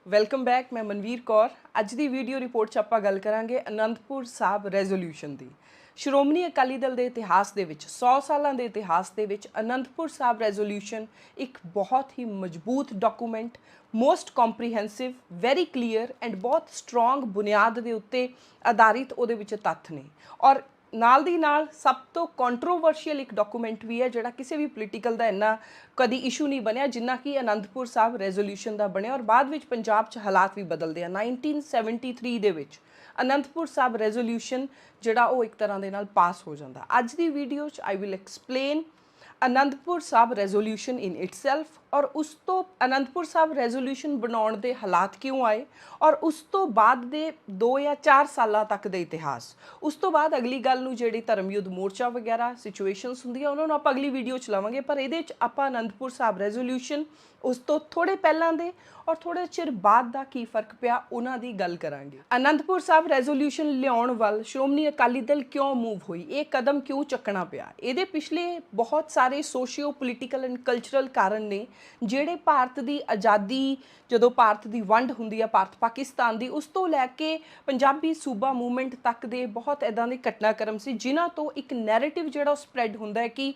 Welcome back. ਮੈਂ ਮਨਵੀਰ ਕੌਰ। ਅੱਜ ਦੀ video report 'ਚ ਆਪਾਂ ਗੱਲ ਕਰਾਂਗੇ ਅਨੰਦਪੁਰ ਸਾਹਿਬ ਰੈਜ਼ੋਲੂਸ਼ਨ ਦੀ। ਸ਼੍ਰੋਮਣੀ ਅਕਾਲੀ ਦਲ ਦੇ ਇਤਿਹਾਸ ਦੇ ਵਿੱਚ 100 ਸਾਲਾਂ ਦੇ ਇਤਿਹਾਸ ਦੇ ਵਿੱਚ ਅਨੰਦਪੁਰ ਸਾਹਿਬ ਰੈਜ਼ੋਲੂਸ਼ਨ ਇੱਕ ਬਹੁਤ ਹੀ ਮਜ਼ਬੂਤ document, most comprehensive, very clear and ਬਹੁਤ ਸਟਰੋਂਗ ਬੁਨਿਆਦ ਦੇ ਉੱਤੇ ਆਧਾਰਿਤ ਉਹਦੇ ਵਿੱਚ ਤੱਥ ਨੇ। ਔਰ ਨਾਲ ਦੀ ਨਾਲ ਸਭ ਤੋਂ ਕੰਟਰੋਵਰਸ਼ੀਅਲ ਇੱਕ ਡਾਕੂਮੈਂਟ ਵੀ ਹੈ ਜਿਹੜਾ ਕਿਸੇ ਵੀ ਪੋਲੀਟੀਕਲ ਦਾ ਇੰਨਾ ਕਦੀ ਇਸ਼ੂ ਨਹੀਂ ਬਣਿਆ ਜਿੰਨਾ ਕਿ ਅਨੰਦਪੁਰ ਸਾਹਿਬ ਰੈਜ਼ੋਲੂਸ਼ਨ ਦਾ ਬਣਿਆ। ਔਰ ਬਾਅਦ ਵਿੱਚ ਪੰਜਾਬ 'ਚ ਹਾਲਾਤ ਵੀ ਬਦਲਦੇ ਆ। 1973 ਦੇ ਵਿੱਚ ਅਨੰਦਪੁਰ ਸਾਹਿਬ ਰੈਜ਼ੋਲੂਸ਼ਨ ਜਿਹੜਾ ਉਹ ਇੱਕ ਤਰ੍ਹਾਂ ਦੇ ਨਾਲ ਪਾਸ ਹੋ ਜਾਂਦਾ। ਅੱਜ ਦੀ ਵੀਡੀਓ 'ਚ I will explain Anandpur Sahib resolution in itself ਔਰ ਉਸ ਤੋਂ ਅਨੰਦਪੁਰ ਸਾਹਿਬ ਰੈਜ਼ੋਲੂਸ਼ਨ ਬਣਾਉਣ ਦੇ ਹਾਲਾਤ ਕਿਉਂ ਆਏ ਔਰ ਉਸ ਤੋਂ ਬਾਅਦ ਦੇ 2 ਜਾਂ 4 ਸਾਲਾਂ ਤੱਕ ਦੇ ਇਤਿਹਾਸ। ਉਸ ਤੋਂ ਬਾਅਦ ਅਗਲੀ ਗੱਲ ਨੂੰ ਜਿਹੜੀ ਧਰਮ ਯੁੱਧ ਮੋਰਚਾ ਵਗੈਰਾ ਸਿਚੁਏਸ਼ਨਸ ਹੁੰਦੀਆਂ ਉਹਨਾਂ ਨੂੰ ਆਪਾਂ ਅਗਲੀ ਵੀਡੀਓ 'ਚ ਲਵਾਂਗੇ, ਪਰ ਇਹਦੇ 'ਚ ਆਪਾਂ ਅਨੰਦਪੁਰ ਸਾਹਿਬ ਰੈਜ਼ੋਲੂਸ਼ਨ ਉਸ ਤੋਂ ਥੋੜੇ ਪਹਿਲਾਂ ਦੇ ਔਰ ਥੋੜੇ ਚਿਰ ਬਾਅਦ ਦਾ ਕੀ ਫਰਕ ਪਿਆ ਉਹਨਾਂ ਦੀ ਗੱਲ ਕਰਾਂਗੇ। ਅਨੰਦਪੁਰ ਸਾਹਿਬ ਰੈਜ਼ੋਲੂਸ਼ਨ ਲਿਆਉਣ ਵੱਲ ਸ਼੍ਰੋਮਣੀ ਅਕਾਲੀ ਦਲ ਕਿਉਂ ਮੂਵ ਹੋਈ, ਇਹ ਕਦਮ ਕਿਉਂ ਚੱਕਣਾ ਪਿਆ? ਇਹਦੇ ਪਿਛਲੇ ਬਹੁਤ ਸਾਰੇ ਸੋਸ਼ੀਓ ਪੋਲੀਟੀਕਲ ਐਂਡ ਕਲਚਰਲ ਕਾਰਨ ਨੇ ਜਿਹੜੇ ਭਾਰਤ ਦੀ ਆਜ਼ਾਦੀ, ਜਦੋਂ ਭਾਰਤ ਦੀ ਵੰਡ ਹੁੰਦੀ ਆ ਭਾਰਤ ਪਾਕਿਸਤਾਨ ਦੀ, ਉਸ ਤੋਂ ਲੈ ਕੇ ਪੰਜਾਬੀ ਸੂਬਾ ਮੂਵਮੈਂਟ ਤੱਕ ਦੇ ਬਹੁਤ ਇੱਦਾਂ ਦੇ ਘਟਨਾਕ੍ਰਮ ਸੀ ਜਿਨ੍ਹਾਂ ਤੋਂ ਇੱਕ ਨੈਰੇਟਿਵ ਜਿਹੜਾ ਉਹ ਸਪਰੈਡ ਹੁੰਦਾ ਹੈ ਕਿ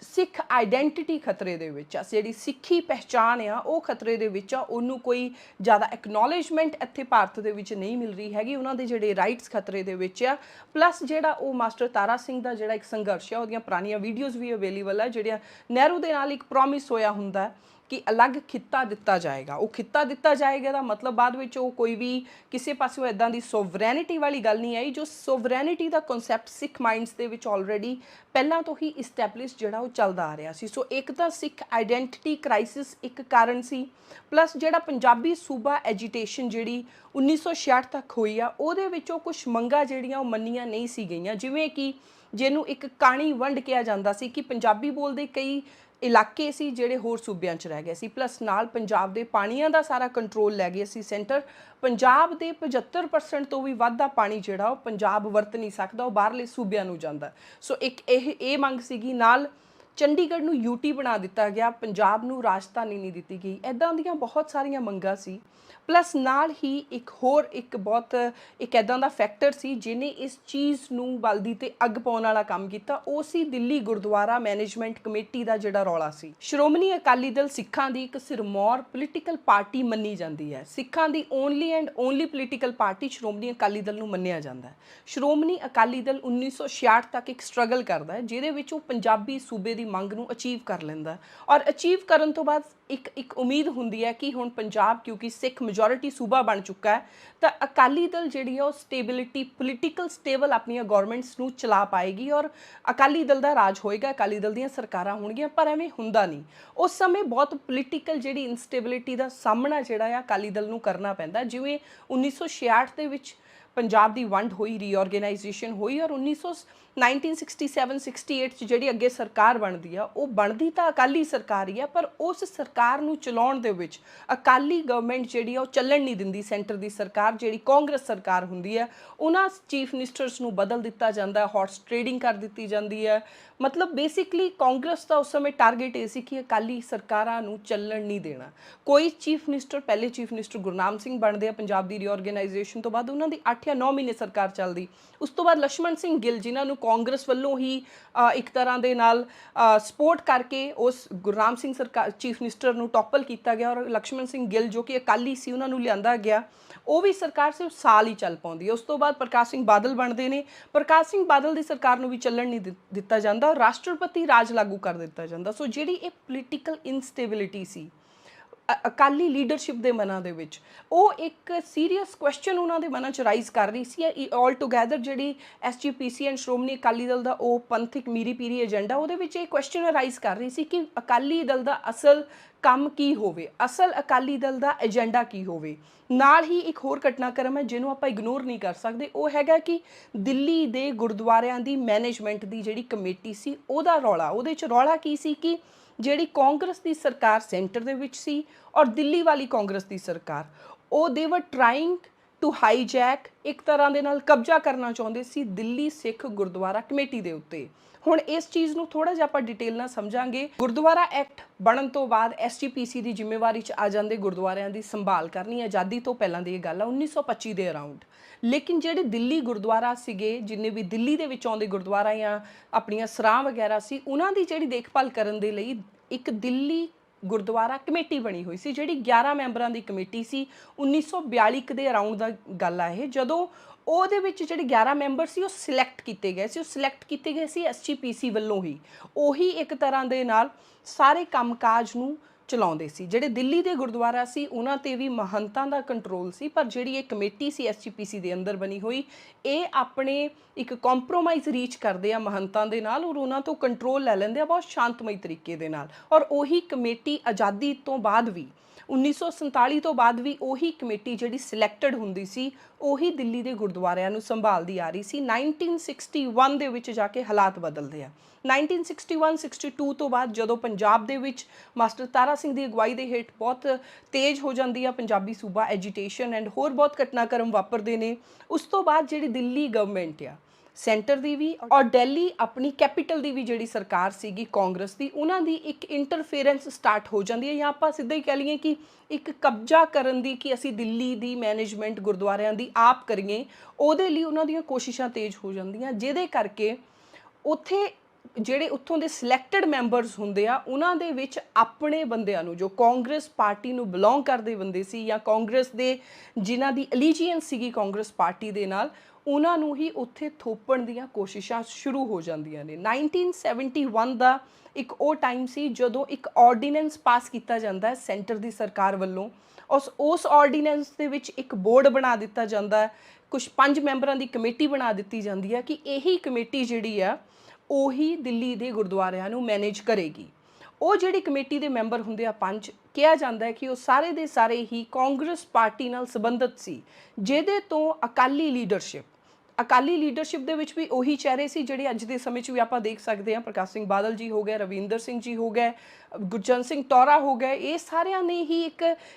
ਸਿੱਖ ਆਈਡੈਂਟੀਟੀ ਖਤਰੇ ਦੇ ਵਿੱਚ ਆ, ਜਿਹੜੀ ਸਿੱਖੀ ਪਹਿਚਾਣ ਆ ਉਹ ਖਤਰੇ ਦੇ ਵਿੱਚ ਆ, ਉਹਨੂੰ ਕੋਈ ਜ਼ਿਆਦਾ ਐਕਨੋਲੇਜਮੈਂਟ ਇੱਥੇ ਭਾਰਤ ਦੇ ਵਿੱਚ ਨਹੀਂ ਮਿਲ ਰਹੀ ਹੈਗੀ, ਉਹਨਾਂ ਦੇ ਜਿਹੜੇ ਰਾਈਟਸ ਖਤਰੇ ਦੇ ਵਿੱਚ ਆ। ਪਲੱਸ ਜਿਹੜਾ ਉਹ ਮਾਸਟਰ ਤਾਰਾ ਸਿੰਘ ਦਾ ਜਿਹੜਾ ਇੱਕ ਸੰਘਰਸ਼ ਆ, ਉਹਦੀਆਂ ਪੁਰਾਣੀਆਂ ਵੀਡੀਓਜ਼ ਵੀ ਅਵੇਲੇਬਲ ਆ, ਜਿਹੜੀਆਂ ਨਹਿਰੂ ਦੇ ਨਾਲ ਇੱਕ ਪ੍ਰੋਮਿਸ ਹੋਇਆ ਹੁੰਦਾ ਕਿ ਅਲੱਗ ਖਿੱਤਾ ਦਿੱਤਾ ਜਾਏਗਾ। ਉਹ ਖਿੱਤਾ ਦਿੱਤਾ ਜਾਏਗਾ ਦਾ ਮਤਲਬ ਬਾਅਦ ਵਿੱਚ ਉਹ ਕੋਈ ਵੀ ਕਿਸੇ ਪਾਸਿਓਂ ਇੱਦਾਂ ਦੀ ਸੋਵਰੈਨਿਟੀ ਵਾਲੀ ਗੱਲ ਨਹੀਂ ਆਈ। ਜੋ ਸੋਵਰੈਨਿਟੀ ਦਾ ਕਨਸੈਪਟ ਸਿੱਖ ਮਾਈਂਡਸ ਦੇ ਵਿੱਚ ਆਲਰੇਡੀ ਪਹਿਲਾਂ ਤੋਂ ਹੀ ਇਸਟੈਬਲਿਸ਼ ਜਿਹੜਾ ਉਹ ਚੱਲਦਾ ਆ ਰਿਹਾ ਸੀ। ਸੋ ਇੱਕ ਤਾਂ ਸਿੱਖ ਆਈਡੈਂਟੀਟੀ ਕ੍ਰਾਈਸਿਸ ਇੱਕ ਕਾਰਨ ਸੀ, ਪਲੱਸ ਜਿਹੜਾ ਪੰਜਾਬੀ ਸੂਬਾ ਐਜੀਟੇਸ਼ਨ ਜਿਹੜੀ 1966 ਤੱਕ ਹੋਈ ਆ ਉਹਦੇ ਵਿੱਚੋਂ ਕੁਛ ਮੰਗਾਂ ਜਿਹੜੀਆਂ ਉਹ ਮੰਨੀਆਂ ਨਹੀਂ ਸੀ ਗਈਆਂ, ਜਿਵੇਂ ਕਿ ਜਿਹਨੂੰ ਇੱਕ ਕਾਣੀ ਵੰਡ ਕਿਹਾ ਜਾਂਦਾ ਸੀ ਕਿ ਪੰਜਾਬੀ ਬੋਲਦੇ ਕਈ ਇਲਾਕੇ ਸੀ ਜਿਹੜੇ ਹੋਰ ਸੂਬਿਆਂ 'ਚ ਰਹਿ ਗਏ ਸੀ, ਪਲੱਸ ਨਾਲ ਪੰਜਾਬ ਦੇ ਪਾਣੀਆਂ ਦਾ ਸਾਰਾ ਕੰਟਰੋਲ ਲੈ ਗਏ ਸੀ ਸੈਂਟਰ। ਪੰਜਾਬ ਦੇ 75% ਤੋਂ ਵੀ ਵੱਧ ਦਾ ਪਾਣੀ ਜਿਹੜਾ ਉਹ ਪੰਜਾਬ ਵਰਤ ਨਹੀਂ ਸਕਦਾ, ਉਹ ਬਾਹਰਲੇ ਸੂਬਿਆਂ ਨੂੰ ਜਾਂਦਾ। ਸੋ ਇੱਕ ਇਹ ਮੰਗ ਸੀਗੀ। ਨਾਲ ਚੰਡੀਗੜ੍ਹ ਨੂੰ ਯੂਟੀ ਬਣਾ ਦਿੱਤਾ ਗਿਆ, ਪੰਜਾਬ ਨੂੰ ਰਾਜਧਾਨੀ ਨਹੀਂ ਦਿੱਤੀ ਗਈ। ਇੱਦਾਂ ਦੀਆਂ ਬਹੁਤ ਸਾਰੀਆਂ ਮੰਗਾਂ ਸੀ। ਪਲੱਸ ਨਾਲ ਹੀ ਇੱਕ ਹੋਰ ਇੱਕ ਇੱਦਾਂ ਦਾ ਫੈਕਟਰ ਸੀ ਜਿਹਨੇ ਇਸ ਚੀਜ਼ ਨੂੰ ਬਲਦੀ ਤੇ ਅੱਗ ਪਾਉਣ ਵਾਲਾ ਕੰਮ ਕੀਤਾ, ਉਹ ਸੀ ਦਿੱਲੀ ਗੁਰਦੁਆਰਾ ਮੈਨੇਜਮੈਂਟ ਕਮੇਟੀ ਦਾ ਜਿਹੜਾ ਰੌਲਾ ਸੀ। ਸ਼੍ਰੋਮਣੀ ਅਕਾਲੀ ਦਲ ਸਿੱਖਾਂ ਦੀ ਇੱਕ ਸਿਰਮੌਰ ਪੋਲੀਟੀਕਲ ਪਾਰਟੀ ਮੰਨੀ ਜਾਂਦੀ ਹੈ। ਸਿੱਖਾਂ ਦੀ only and only political party Shiromani Akali Dal ਨੂੰ ਮੰਨਿਆ ਜਾਂਦਾ ਹੈ। ਸ਼੍ਰੋਮਣੀ ਅਕਾਲੀ ਦਲ 1966 ਤੱਕ ਇੱਕ ਸਟਰਗਲ ਕਰਦਾ ਹੈ ਜਿਹਦੇ ਵਿੱਚ ਉਹ ਪੰਜਾਬੀ ਸੂਬੇ ਦੀ ਮੰਗ ਨੂੰ ਅਚੀਵ ਕਰ ਲੈਂਦਾ, ਔਰ ਅਚੀਵ ਕਰਨ ਤੋਂ ਬਾਅਦ ਇੱਕ ਉਮੀਦ ਹੁੰਦੀ ਹੈ ਕਿ ਹੁਣ ਪੰਜਾਬ ਕਿਉਂਕਿ ਸਿੱਖ ਮੈਜੋਰਿਟੀ ਸੂਬਾ ਬਣ ਚੁੱਕਾ ਹੈ ਤਾਂ ਅਕਾਲੀ ਦਲ ਜਿਹੜੀ ਆ ਉਹ ਸਟੇਬਿਲਿਟੀ ਪੋਲੀਟੀਕਲ ਸਟੇਬਲ ਆਪਣੀਆਂ ਗਵਰਨਮੈਂਟਸ ਨੂੰ ਚਲਾ ਪਾਏਗੀ ਔਰ ਅਕਾਲੀ ਦਲ ਦਾ ਰਾਜ ਹੋਏਗਾ, ਅਕਾਲੀ ਦਲ ਦੀਆਂ ਸਰਕਾਰਾਂ ਹੋਣਗੀਆਂ। ਪਰ ਐਵੇਂ ਹੁੰਦਾ ਨਹੀਂ। ਉਸ ਸਮੇਂ ਬਹੁਤ ਪੋਲੀਟੀਕਲ ਜਿਹੜੀ ਇਨਸਟੇਬਿਲਿਟੀ ਦਾ ਸਾਹਮਣਾ ਜਿਹੜਾ ਆ ਅਕਾਲੀ ਦਲ ਨੂੰ ਕਰਨਾ ਪੈਂਦਾ। ਜਿਵੇਂ 1966 ਦੇ ਵਿੱਚ ਪੰਜਾਬ ਦੀ ਵੰਡ ਹੋਈ, ਰੀਆਰਗੇਨਾਈਜੇਸ਼ਨ ਹੋਈ ਔਰ 1967-68 'ਚ ਜਿਹੜੀ ਅੱਗੇ ਸਰਕਾਰ ਬਣਦੀ ਆ ਉਹ ਬਣਦੀ ਤਾਂ ਅਕਾਲੀ ਸਰਕਾਰ ਹੀ ਆ, ਪਰ ਉਸ ਸਰਕਾਰ ਨੂੰ ਚਲਾਉਣ ਦੇ ਵਿੱਚ ਅਕਾਲੀ ਗਵਰਨਮੈਂਟ ਜਿਹੜੀ ਆ ਉਹ ਚੱਲਣ ਨਹੀਂ ਦਿੰਦੀ। ਸੈਂਟਰ ਦੀ ਸਰਕਾਰ ਜਿਹੜੀ ਕਾਂਗਰਸ ਸਰਕਾਰ ਹੁੰਦੀ ਹੈ ਉਹਨਾਂ ਚੀਫ ਮਿਨਿਸਟਰਸ ਨੂੰ ਬਦਲ ਦਿੱਤਾ ਜਾਂਦਾ, ਹਾਰਸ ਟ੍ਰੇਡਿੰਗ ਕਰ ਦਿੱਤੀ ਜਾਂਦੀ ਹੈ। ਮਤਲਬ ਬੇਸਿਕਲੀ ਕਾਂਗਰਸ ਦਾ ਉਸ ਸਮੇਂ ਟਾਰਗੇਟ ਇਹ ਸੀ ਕਿ ਅਕਾਲੀ ਸਰਕਾਰਾਂ ਨੂੰ ਚੱਲਣ ਨਹੀਂ ਦੇਣਾ। ਕੋਈ ਚੀਫ ਮਿਨਿਸਟਰ, ਪਹਿਲੇ ਚੀਫ ਮਿਨਿਸਟਰ ਗੁਰਨਾਮ ਸਿੰਘ ਬਣਦੇ ਆ ਪੰਜਾਬ ਦੀ ਰੀਆਰਗੇਨਾਈਜੇਸ਼ਨ ਤੋਂ ਬਾਅਦ, ਉਹਨਾਂ ਦੀ 8 ਜਾਂ 9 ਮਹੀਨੇ ਸਰਕਾਰ ਚੱਲਦੀ। ਉਸ ਤੋਂ ਬਾਅਦ ਲక్ష్మణ ਸਿੰਘ ਗਿੱਲ ਜਿਨ੍ਹਾਂ ਨੂੰ ਕਾਂਗਰਸ ਵੱਲੋਂ ਹੀ ਇੱਕ ਤਰ੍ਹਾਂ ਦੇ ਨਾਲ ਸਪੋਰਟ ਕਰਕੇ ਉਸ ਗੁਰਨਾਮ ਸਿੰਘ ਸਰਕਾਰ ਚੀਫ ਮਿਨਿਸਟਰ ਨੂੰ ਟੌਪਲ ਕੀਤਾ ਗਿਆ ਔਰ ਲక్ష్మణ ਸਿੰਘ ਗਿੱਲ ਜੋ ਕਿ ਅਕਾਲੀ ਸੀ ਉਹਨਾਂ ਨੂੰ ਲਿਆਂਦਾ ਗਿਆ। ਉਹ ਵੀ ਸਰਕਾਰ ਸਿਰਫ ਸਾਲ ਹੀ ਚੱਲ ਪਾਉਂਦੀ ਹੈ। ਉਸ ਤੋਂ ਬਾਅਦ ਪ੍ਰਕਾਸ਼ ਸਿੰਘ ਬਾਦਲ ਬਣਦੇ ਨੇ। ਪ੍ਰਕਾਸ਼ ਸਿੰਘ ਬਾਦਲ ਦੀ ਸਰਕਾਰ ਨੂੰ ਵੀ ਚੱਲਣ ਨਹੀਂ ਦਿੱਤਾ ਜਾਂਦਾ ਔਰ ਰਾਸ਼ਟਰਪਤੀ ਰਾਜ ਲਾਗੂ ਕਰ ਦਿੱਤਾ ਜਾਂਦਾ। ਸੋ ਜਿਹੜੀ ਇਹ ਪੋਲੀਟੀਕਲ ਇਨਸਟੇਬਿਲਿਟੀ ਸੀ ਅਕਾਲੀ ਲੀਡਰਸ਼ਿਪ ਦੇ ਮਨਾਂ ਦੇ ਵਿੱਚ, ਉਹ ਇੱਕ ਸੀਰੀਅਸ ਕੁਐਸਚਨ ਉਹਨਾਂ ਦੇ ਮਨਾਂ 'ਚ ਰਾਈਜ਼ ਕਰ ਰਹੀ ਸੀ। ਆਲ ਟੂਗੈਦਰ ਜਿਹੜੀ SGPC ਐਂਡ ਸ਼੍ਰੋਮਣੀ ਅਕਾਲੀ ਦਲ ਦਾ ਉਹ ਪੰਥਕ ਮੀਰੀ ਪੀਰੀ ਏਜੰਡਾ, ਉਹਦੇ ਵਿੱਚ ਇਹ ਕੁਐਸਚਨ ਰਾਈਜ਼ ਕਰ ਰਹੀ ਸੀ ਕਿ ਅਕਾਲੀ ਦਲ ਦਾ ਅਸਲ ਕੰਮ ਕੀ ਹੋਵੇ, ਅਸਲ ਅਕਾਲੀ ਦਲ ਦਾ ਏਜੰਡਾ ਕੀ ਹੋਵੇ। ਨਾਲ ਹੀ ਇੱਕ ਹੋਰ ਘਟਨਾਕ੍ਰਮ ਹੈ ਜਿਹਨੂੰ ਆਪਾਂ ਇਗਨੋਰ ਨਹੀਂ ਕਰ ਸਕਦੇ, ਉਹ ਹੈਗਾ ਕਿ ਦਿੱਲੀ ਦੇ ਗੁਰਦੁਆਰਿਆਂ ਦੀ ਮੈਨੇਜਮੈਂਟ ਦੀ ਜਿਹੜੀ ਕਮੇਟੀ ਸੀ ਉਹਦਾ ਰੌਲਾ। ਉਹਦੇ 'ਚ ਰੌਲਾ ਕੀ ਸੀ ਕਿ ਜਿਹੜੀ ਕਾਂਗਰਸ ਦੀ ਸਰਕਾਰ ਸੈਂਟਰ ਦੇ ਵਿੱਚ ਸੀ ਔਰ ਦਿੱਲੀ ਵਾਲੀ ਕਾਂਗਰਸ ਦੀ ਸਰਕਾਰ, ਉਹ ਦੇ ਵਰ ਟਰਾਈਂਗ ਟੂ ਹਾਈਜੈਕ, ਇੱਕ ਤਰ੍ਹਾਂ ਦੇ ਨਾਲ ਕਬਜ਼ਾ ਕਰਨਾ ਚਾਹੁੰਦੇ ਸੀ ਦਿੱਲੀ ਸਿੱਖ ਗੁਰਦੁਆਰਾ ਕਮੇਟੀ ਦੇ ਉੱਤੇ। ਹੁਣ ਇਸ ਚੀਜ਼ ਨੂੰ ਥੋੜਾ ਜਿਹਾ ਆਪਾਂ ਡਿਟੇਲ ਨਾਲ ਸਮਝਾਂਗੇ। ਗੁਰਦੁਆਰਾ ਐਕਟ ਬਣਨ ਤੋਂ ਬਾਅਦ ਐਸਜੀਪੀਸੀ ਦੀ ਜ਼ਿੰਮੇਵਾਰੀ 'ਚ ਆ ਜਾਂਦੇ ਗੁਰਦੁਆਰਿਆਂ ਦੀ ਸੰਭਾਲ ਕਰਨੀ। ਆਜ਼ਾਦੀ ਤੋਂ ਪਹਿਲਾਂ ਦੀ ਇਹ ਗੱਲ ਆ 1925 ਦੇ ਅਰਾਊਂਡ। ਲੇਕਿਨ ਜਿਹੜੇ ਦਿੱਲੀ ਗੁਰਦੁਆਰਾ ਸੀਗੇ, ਜਿੰਨੇ ਵੀ ਦਿੱਲੀ ਦੇ ਵਿੱਚ ਆਉਂਦੇ ਗੁਰਦੁਆਰਾ ਜਾਂ ਆਪਣੀਆਂ ਸਰਾਂ ਵਗੈਰਾ ਸੀ, ਉਹਨਾਂ ਦੀ ਜਿਹੜੀ ਦੇਖਭਾਲ ਕਰਨ ਦੇ ਲਈ ਇੱਕ ਦਿੱਲੀ ਗੁਰਦੁਆਰਾ ਕਮੇਟੀ ਬਣੀ ਹੋਈ ਸੀ, ਜਿਹੜੀ 11 ਮੈਂਬਰਾਂ ਦੀ ਕਮੇਟੀ ਸੀ। 1942 ਦੇ ਅਰਾਊਂਡ ਦਾ ਗੱਲ ਆ ਇਹ, ਜਦੋਂ ਉਹਦੇ ਵਿੱਚ ਜਿਹੜੇ 11 ਮੈਂਬਰ ਸੀ ਉਹ ਸਿਲੈਕਟ ਕੀਤੇ ਗਏ ਸੀ। ਉਹ ਸਿਲੈਕਟ ਕੀਤੇ ਗਏ ਸੀ ਐਸਜੀਪੀਸੀ ਵੱਲੋਂ ਹੀ। ਉਹੀ ਇੱਕ ਤਰ੍ਹਾਂ ਦੇ ਨਾਲ ਸਾਰੇ ਕੰਮਕਾਜ ਨੂੰ ਚਲਾਉਂਦੇ ਸੀ। ਜਿਹੜੇ ਦਿੱਲੀ ਦੇ ਗੁਰਦੁਆਰਾ ਸੀ ਉਹਨਾਂ ਤੇ ਵੀ ਮਹੰਤਾਂ ਦਾ ਕੰਟਰੋਲ ਸੀ, ਪਰ ਜਿਹੜੀ ਇਹ ਕਮੇਟੀ ਸੀ ਐਸਜੀਪੀਸੀ ਦੇ ਅੰਦਰ ਬਣੀ ਹੋਈ, ਇਹ ਆਪਣੇ ਇੱਕ ਕੰਪਰੋਮਾਈਜ਼ ਰੀਚ ਕਰਦੇ ਆ ਮਹੰਤਾਂ ਦੇ ਨਾਲ, ਔਰ ਉਹਨਾਂ ਤੋਂ ਕੰਟਰੋਲ ਲੈ ਲੈਂਦੇ ਆ ਬਹੁਤ ਸ਼ਾਂਤਮਈ ਤਰੀਕੇ ਦੇ ਨਾਲ। ਔਰ ਉਹੀ ਕਮੇਟੀ ਆਜ਼ਾਦੀ ਤੋਂ ਬਾਅਦ ਵੀ 1947 ਤੋਂ ਬਾਅਦ ਵੀ ਉਹੀ ਕਮੇਟੀ ਜਿਹੜੀ ਸਿਲੈਕਟਡ ਹੁੰਦੀ ਸੀ, ਉਹੀ ਦਿੱਲੀ ਦੇ ਗੁਰਦੁਆਰਿਆਂ ਨੂੰ ਸੰਭਾਲਦੀ ਆ ਰਹੀ ਸੀ। 1961 ਦੇ ਵਿੱਚ ਜਾ ਕੇ ਹਾਲਾਤ ਬਦਲਦੇ ਆ। 1961-62 ਤੋਂ ਬਾਅਦ ਜਦੋਂ ਪੰਜਾਬ ਦੇ ਵਿੱਚ ਮਾਸਟਰ ਤਾਰਾ ਸਿੰਘ ਦੀ ਅਗਵਾਈ ਦੇ ਹੇਠ ਬਹੁਤ ਤੇਜ਼ ਹੋ ਜਾਂਦੀ ਆ ਪੰਜਾਬੀ ਸੂਬਾ ਐਜੀਟੇਸ਼ਨ ਐਂਡ ਹੋਰ ਬਹੁਤ ਘਟਨਾਕ੍ਰਮ ਵਾਪਰਦੇ ਨੇ, ਉਸ ਤੋਂ ਬਾਅਦ ਜਿਹੜੀ ਦਿੱਲੀ ਗਵਰਨਮੈਂਟ ਆ ਸੈਂਟਰ ਦੀ ਵੀ ਔਰ ਦਿੱਲੀ ਆਪਣੀ ਕੈਪੀਟਲ ਦੀ ਵੀ ਜਿਹੜੀ ਸਰਕਾਰ ਸੀਗੀ ਕਾਂਗਰਸ ਦੀ, ਉਹਨਾਂ ਦੀ ਇੱਕ ਇੰਟਰਫੇਰੈਂਸ ਸਟਾਰਟ ਹੋ ਜਾਂਦੀ ਹੈ, ਜਾਂ ਆਪਾਂ ਸਿੱਧਾ ਹੀ ਕਹਿ ਲਈਏ ਕਿ ਇੱਕ ਕਬਜ਼ਾ ਕਰਨ ਦੀ, ਕਿ ਅਸੀਂ ਦਿੱਲੀ ਦੀ ਮੈਨੇਜਮੈਂਟ ਗੁਰਦੁਆਰਿਆਂ ਦੀ ਆਪ ਕਰੀਏ। ਉਹਦੇ ਲਈ ਉਹਨਾਂ ਦੀਆਂ ਕੋਸ਼ਿਸ਼ਾਂ ਤੇਜ਼ ਹੋ ਜਾਂਦੀਆਂ, ਜਿਹਦੇ ਕਰਕੇ ਉੱਥੇ ਜਿਹੜੇ ਉੱਥੋਂ ਦੇ ਸਿਲੈਕਟਡ ਮੈਂਬਰਸ ਹੁੰਦੇ ਆ, ਉਹਨਾਂ ਦੇ ਵਿੱਚ ਆਪਣੇ ਬੰਦਿਆਂ ਨੂੰ, ਜੋ ਕਾਂਗਰਸ ਪਾਰਟੀ ਨੂੰ ਬਿਲੋਂਗ ਕਰਦੇ ਬੰਦੇ ਸੀ ਜਾਂ ਕਾਂਗਰਸ ਦੇ ਜਿਨ੍ਹਾਂ ਦੀ ਅਲੀਜੀਅੰਸ ਸੀਗੀ ਕਾਂਗਰਸ ਪਾਰਟੀ ਦੇ ਨਾਲ, ਉਹਨਾਂ ਨੂੰ ਹੀ ਉੱਥੇ ਥੋਪਣ ਦੀਆਂ ਕੋਸ਼ਿਸ਼ਾਂ ਸ਼ੁਰੂ ਹੋ ਜਾਂਦੀਆਂ ਨੇ। 1971 ਦਾ ਇੱਕ ਉਹ ਟਾਈਮ ਸੀ ਜਦੋਂ ਇੱਕ ਆਰਡੀਨੈਂਸ ਪਾਸ ਕੀਤਾ ਜਾਂਦਾ ਹੈ ਸੈਂਟਰ ਦੀ ਸਰਕਾਰ ਵੱਲੋਂ। ਉਸ ਆਰਡੀਨੈਂਸ ਦੇ ਵਿੱਚ ਇੱਕ ਬੋਰਡ ਬਣਾ ਦਿੱਤਾ ਜਾਂਦਾ ਹੈ, ਕੁਝ 5 ਮੈਂਬਰਾਂ ਦੀ ਕਮੇਟੀ ਬਣਾ ਦਿੱਤੀ ਜਾਂਦੀ ਹੈ ਕਿ ਇਹੀ ਕਮੇਟੀ ਜਿਹੜੀ ਆ ਉਹੀ ਦਿੱਲੀ ਦੇ ਗੁਰਦੁਆਰਿਆਂ ਨੂੰ ਮੈਨੇਜ ਕਰੇਗੀ। ਉਹ ਜਿਹੜੀ ਕਮੇਟੀ ਦੇ ਮੈਂਬਰ ਹੁੰਦੇ ਆ 5, ਕਿਹਾ ਜਾਂਦਾ ਹੈ ਕਿ ਉਹ ਸਾਰੇ ਦੇ ਸਾਰੇ ਹੀ ਕਾਂਗਰਸ ਪਾਰਟੀ ਨਾਲ ਸੰਬੰਧਿਤ ਸੀ, ਜਿਹਦੇ ਤੋਂ ਅਕਾਲੀ ਲੀਡਰਸ਼ਿਪ ਦੇ ਵਿੱਚ ਵੀ ਉਹੀ ਚਿਹਰੇ ਸੀ ਜਿਹੜੇ ਅੱਜ ਦੇ ਸਮੇਂ 'ਚ ਵੀ ਆਪਾਂ ਦੇਖ ਸਕਦੇ ਹਾਂ। ਪ੍ਰਕਾਸ਼ ਸਿੰਘ ਬਾਦਲ ਜੀ ਹੋ ਗਏ, ਰਵਿੰਦਰ ਸਿੰਘ ਜੀ ਹੋ ਗਏ, ਗੁਰਜੰਟ ਸਿੰਘ ਟੌਹਰਾ ਹੋ ਗਏ, ਇਹ ਸਾਰਿਆਂ ਨੇ ਹੀ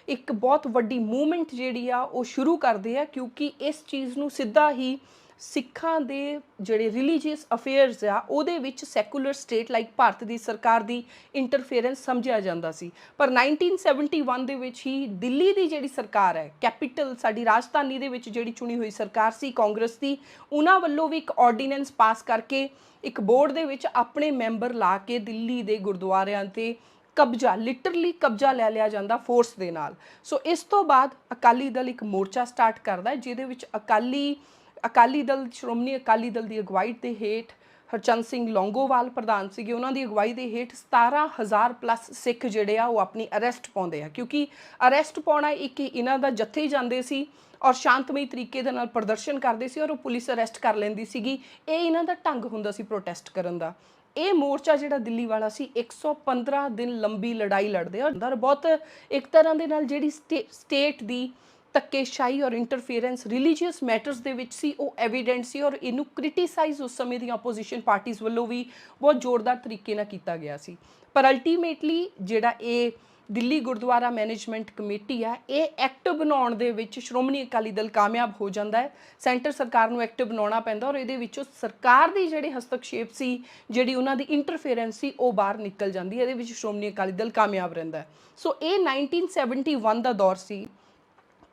ਇੱਕ ਬਹੁਤ ਵੱਡੀ ਮੂਵਮੈਂਟ ਜਿਹੜੀ ਆ ਉਹ ਸ਼ੁਰੂ ਕਰਦੇ ਆ, ਕਿਉਂਕਿ ਇਸ ਚੀਜ਼ ਨੂੰ ਸਿੱਧਾ ਹੀ ਸਿੱਖਾਂ ਦੇ ਜਿਹੜੇ ਰਿਲੀਜੀਅਸ ਅਫੇਅਰਸ ਆ ਉਹਦੇ ਵਿੱਚ ਸੈਕੂਲਰ ਸਟੇਟ ਲਾਈਕ ਭਾਰਤ ਦੀ ਸਰਕਾਰ ਦੀ ਇੰਟਰਫੇਰੈਂਸ ਸਮਝਿਆ ਜਾਂਦਾ ਸੀ। ਪਰ 1971 ਦੇ ਵਿੱਚ ਹੀ ਦਿੱਲੀ ਦੀ ਜਿਹੜੀ ਸਰਕਾਰ ਹੈ, ਕੈਪੀਟਲ ਸਾਡੀ ਰਾਜਧਾਨੀ ਦੇ ਵਿੱਚ ਜਿਹੜੀ ਚੁਣੀ ਹੋਈ ਸਰਕਾਰ ਸੀ ਕਾਂਗਰਸ ਦੀ, ਉਹਨਾਂ ਵੱਲੋਂ ਵੀ ਇੱਕ ਆਰਡੀਨੈਂਸ ਪਾਸ ਕਰਕੇ ਇੱਕ ਬੋਰਡ ਦੇ ਵਿੱਚ ਆਪਣੇ ਮੈਂਬਰ ਲਾ ਕੇ ਦਿੱਲੀ ਦੇ ਗੁਰਦੁਆਰਿਆਂ ਤੇ ਕਬਜ਼ਾ, ਲਿਟਰਲੀ ਕਬਜ਼ਾ ਲੈ ਲਿਆ ਜਾਂਦਾ ਫੋਰਸ ਦੇ ਨਾਲ। ਸੋ ਇਸ ਤੋਂ ਬਾਅਦ ਅਕਾਲੀ ਦਲ ਇੱਕ ਮੋਰਚਾ ਸਟਾਰਟ ਕਰਦਾ, ਜਿਹਦੇ ਵਿੱਚ ਅਕਾਲੀ ਦਲ, ਸ਼੍ਰੋਮਣੀ ਅਕਾਲੀ ਦਲ ਦੀ ਅਗਵਾਈ ਦੇ ਹੇਠ ਹਰਚੰਦ ਸਿੰਘ ਲੌਂਗੋਵਾਲ ਪ੍ਰਧਾਨ ਸੀਗੇ, ਉਹਨਾਂ ਦੀ ਅਗਵਾਈ ਦੇ ਹੇਠ 17,000 ਪਲੱਸ ਸਿੱਖ ਜਿਹੜੇ ਆ ਉਹ ਆਪਣੀ ਅਰੈਸਟ ਪਾਉਂਦੇ ਆ, ਕਿਉਂਕਿ ਅਰੈਸਟ ਪਾਉਣਾ ਇੱਕ ਇਹਨਾਂ ਦਾ ਜੱਥੇ ਹੀ ਜਾਂਦੇ ਸੀ ਔਰ ਸ਼ਾਂਤਮਈ ਤਰੀਕੇ ਦੇ ਨਾਲ ਪ੍ਰਦਰਸ਼ਨ ਕਰਦੇ ਸੀ ਔਰ ਉਹ ਪੁਲਿਸ ਅਰੈਸਟ ਕਰ ਲੈਂਦੀ ਸੀਗੀ। ਇਹ ਇਹਨਾਂ ਦਾ ਢੰਗ ਹੁੰਦਾ ਸੀ ਪ੍ਰੋਟੈਸਟ ਕਰਨ ਦਾ। ਇਹ ਮੋਰਚਾ ਜਿਹੜਾ ਦਿੱਲੀ ਵਾਲਾ ਸੀ 115 ਦਿਨ ਲੰਬੀ ਲੜਾਈ ਲੜਦੇ ਆ ਔਰ ਬਹੁਤ ਇੱਕ ਤਰ੍ਹਾਂ ਦੇ ਨਾਲ ਜਿਹੜੀ ਸਟੇਟ ਦੀ ਧੱਕੇਸ਼ਾਹੀ ਔਰ ਇੰਟਰਫੇਰੈਂਸ ਰਿਲੀਜੀਅਸ ਮੈਟਰਸ ਦੇ ਵਿੱਚ ਸੀ, ਉਹ ਐਵੀਡੈਂਟ ਸੀ ਔਰ ਇਹਨੂੰ ਕ੍ਰਿਟੀਸਾਈਜ਼ ਉਸ ਸਮੇਂ ਦੀਆਂ ਆਪੋਜੀਸ਼ਨ ਪਾਰਟੀਆਂ ਵੱਲੋਂ ਵੀ ਬਹੁਤ ਜ਼ੋਰਦਾਰ ਤਰੀਕੇ ਨਾਲ ਕੀਤਾ ਗਿਆ ਸੀ। ਪਰ ਅਲਟੀਮੇਟਲੀ ਜਿਹੜਾ ਇਹ ਦਿੱਲੀ ਗੁਰਦੁਆਰਾ ਮੈਨੇਜਮੈਂਟ ਕਮੇਟੀ ਆ, ਇਹ ਐਕਟ ਬਣਾਉਣ ਦੇ ਵਿੱਚ ਸ਼੍ਰੋਮਣੀ ਅਕਾਲੀ ਦਲ ਕਾਮਯਾਬ ਹੋ ਜਾਂਦਾ ਹੈ। ਸੈਂਟਰ ਸਰਕਾਰ ਨੂੰ ਐਕਟ ਬਣਾਉਣਾ ਪੈਂਦਾ ਔਰ ਇਹਦੇ ਵਿੱਚੋਂ ਸਰਕਾਰ ਦੀ ਜਿਹੜੇ ਹਸਤਕਸ਼ੇਪ ਸੀ, ਜਿਹੜੀ ਉਹਨਾਂ ਦੀ ਇੰਟਰਫੇਰੈਂਸ ਸੀ, ਉਹ ਬਾਹਰ ਨਿਕਲ ਜਾਂਦੀ ਹੈ। ਇਹਦੇ ਵਿੱਚ ਸ਼੍ਰੋਮਣੀ ਅਕਾਲੀ ਦਲ ਕਾਮਯਾਬ ਰਹਿੰਦਾ ਹੈ। ਸੋ ਇਹ 1971 ਦਾ ਦੌਰ ਸੀ।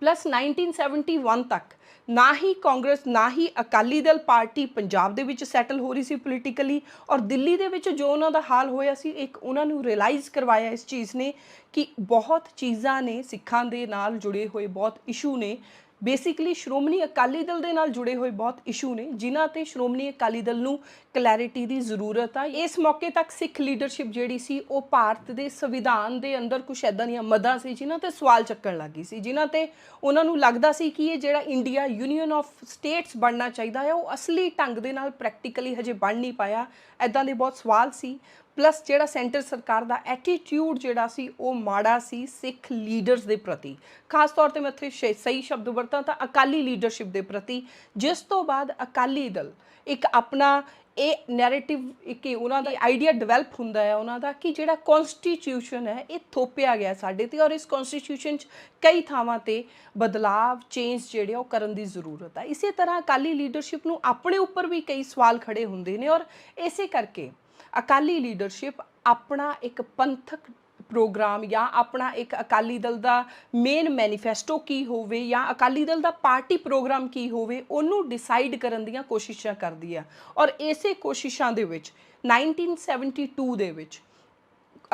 ਪਲੱਸ 1971 ਤੱਕ ਨਾ ਹੀ ਕਾਂਗਰਸ ਨਾ ਹੀ ਅਕਾਲੀ ਦਲ ਪਾਰਟੀ ਪੰਜਾਬ ਦੇ ਵਿੱਚ ਸੈਟਲ ਹੋ ਰਹੀ ਸੀ ਪੋਲੀਟੀਕਲੀ, ਔਰ ਦਿੱਲੀ ਦੇ ਵਿੱਚ ਜੋ ਉਹਨਾਂ ਦਾ ਹਾਲ ਹੋਇਆ ਸੀ, ਇੱਕ ਉਹਨਾਂ ਨੂੰ ਰਿਅਲਾਈਜ਼ ਕਰਵਾਇਆ ਇਸ ਚੀਜ਼ ਨੇ ਕਿ ਬਹੁਤ ਚੀਜ਼ਾਂ ਨੇ ਸਿੱਖਾਂ ਦੇ ਨਾਲ ਜੁੜੇ ਹੋਏ, ਬਹੁਤ ਇਸ਼ੂ ਨੇ, ਬੇਸਿਕਲੀ ਸ਼੍ਰੋਮਣੀ ਅਕਾਲੀ ਦਲ ਦੇ ਨਾਲ ਜੁੜੇ ਹੋਏ ਬਹੁਤ ਇਸ਼ੂ ਨੇ, ਜਿਨ੍ਹਾਂ ਤੇ ਸ਼੍ਰੋਮਣੀ ਅਕਾਲੀ ਦਲ ਨੂੰ ਕਲੈਰਿਟੀ ਦੀ ਜ਼ਰੂਰਤ ਆ। ਇਸ ਮੌਕੇ ਤੱਕ ਸਿੱਖ ਲੀਡਰਸ਼ਿਪ ਜਿਹੜੀ ਸੀ ਉਹ ਭਾਰਤ ਦੇ ਸੰਵਿਧਾਨ ਦੇ ਅੰਦਰ ਕੁਛ ਇੱਦਾਂ ਦੀਆਂ ਮੱਦਾਂ ਸੀ ਜਿਨ੍ਹਾਂ ਤੇ ਸਵਾਲ ਚੱਕਣ ਲੱਗੀ ਸੀ, ਜਿਨ੍ਹਾਂ ਤੇ ਉਹਨਾਂ ਨੂੰ ਲੱਗਦਾ ਸੀ ਕਿ ਇਹ ਜਿਹੜਾ ਇੰਡੀਆ ਯੂਨੀਅਨ ਆਫ ਸਟੇਟਸ ਬਣਨਾ ਚਾਹੀਦਾ ਹੈ, ਉਹ ਅਸਲੀ ਢੰਗ ਦੇ ਨਾਲ ਪ੍ਰੈਕਟੀਕਲੀ ਹਜੇ ਬਣ ਨਹੀਂ ਪਾਇਆ। ਇੱਦਾਂ ਦੇ ਬਹੁਤ ਸਵਾਲ ਸੀ। ਪਲੱਸ ਜਿਹੜਾ ਸੈਂਟਰ ਸਰਕਾਰ ਦਾ ਐਟੀਟਿਊਡ ਜਿਹੜਾ ਸੀ ਉਹ ਮਾੜਾ ਸੀ ਸਿੱਖ ਲੀਡਰਸ ਦੇ ਪ੍ਰਤੀ, ਖਾਸ ਤੌਰ ਤੇ ਮੈਂ ਇੱਥੇ ਸਹੀ ਸ਼ਬਦ ਵਰਤਾਂ ਤਾਂ ਅਕਾਲੀ ਲੀਡਰਸ਼ਿਪ ਦੇ ਪ੍ਰਤੀ, ਜਿਸ ਤੋਂ ਬਾਅਦ ਅਕਾਲੀ ਦਲ ਇੱਕ ਆਪਣਾ ਇਹ ਨੈਰੇਟਿਵ ਕਿ ਉਹਨਾਂ ਦਾ ਆਈਡੀਆ ਡਿਵੈਲਪ ਹੁੰਦਾ ਹੈ ਉਹਨਾਂ ਦਾ ਕਿ ਜਿਹੜਾ ਕਨਸਟੀਟਿਊਸ਼ਨ ਹੈ ਇਹ ਥੋਪਿਆ ਗਿਆ ਸਾਡੇ ਤੇ, ਔਰ ਇਸ ਕਨਸਟੀਟਿਊਸ਼ਨ 'ਚ ਕਈ ਥਾਵਾਂ ਤੇ ਬਦਲਾਵ ਚੇਂਜ ਜਿਹੜੇ ਉਹ ਕਰਨ ਦੀ ਜ਼ਰੂਰਤ ਹੈ। ਇਸੇ ਤਰ੍ਹਾਂ ਅਕਾਲੀ ਲੀਡਰਸ਼ਿਪ ਨੂੰ ਆਪਣੇ ਉੱਪਰ ਵੀ ਕਈ ਸਵਾਲ ਖੜੇ ਹੁੰਦੇ ਨੇ, ਔਰ ਇਸੇ ਕਰਕੇ ਅਕਾਲੀ ਲੀਡਰਸ਼ਿਪ ਆਪਣਾ ਇੱਕ ਪੰਥਕ ਪ੍ਰੋਗਰਾਮ ਜਾਂ ਆਪਣਾ ਇੱਕ ਅਕਾਲੀ ਦਲ ਦਾ ਮੇਨ ਮੈਨੀਫੈਸਟੋ ਕੀ ਹੋਵੇ ਜਾਂ ਅਕਾਲੀ ਦਲ ਦਾ ਪਾਰਟੀ ਪ੍ਰੋਗਰਾਮ ਕੀ ਹੋਵੇ ਉਹਨੂੰ ਡਿਸਾਈਡ ਕਰਨ ਦੀਆਂ ਕੋਸ਼ਿਸ਼ਾਂ ਕਰਦੀ ਆ। ਔਰ ਇਸੇ ਕੋਸ਼ਿਸ਼ਾਂ ਦੇ ਵਿੱਚ 1972 ਦੇ ਵਿੱਚ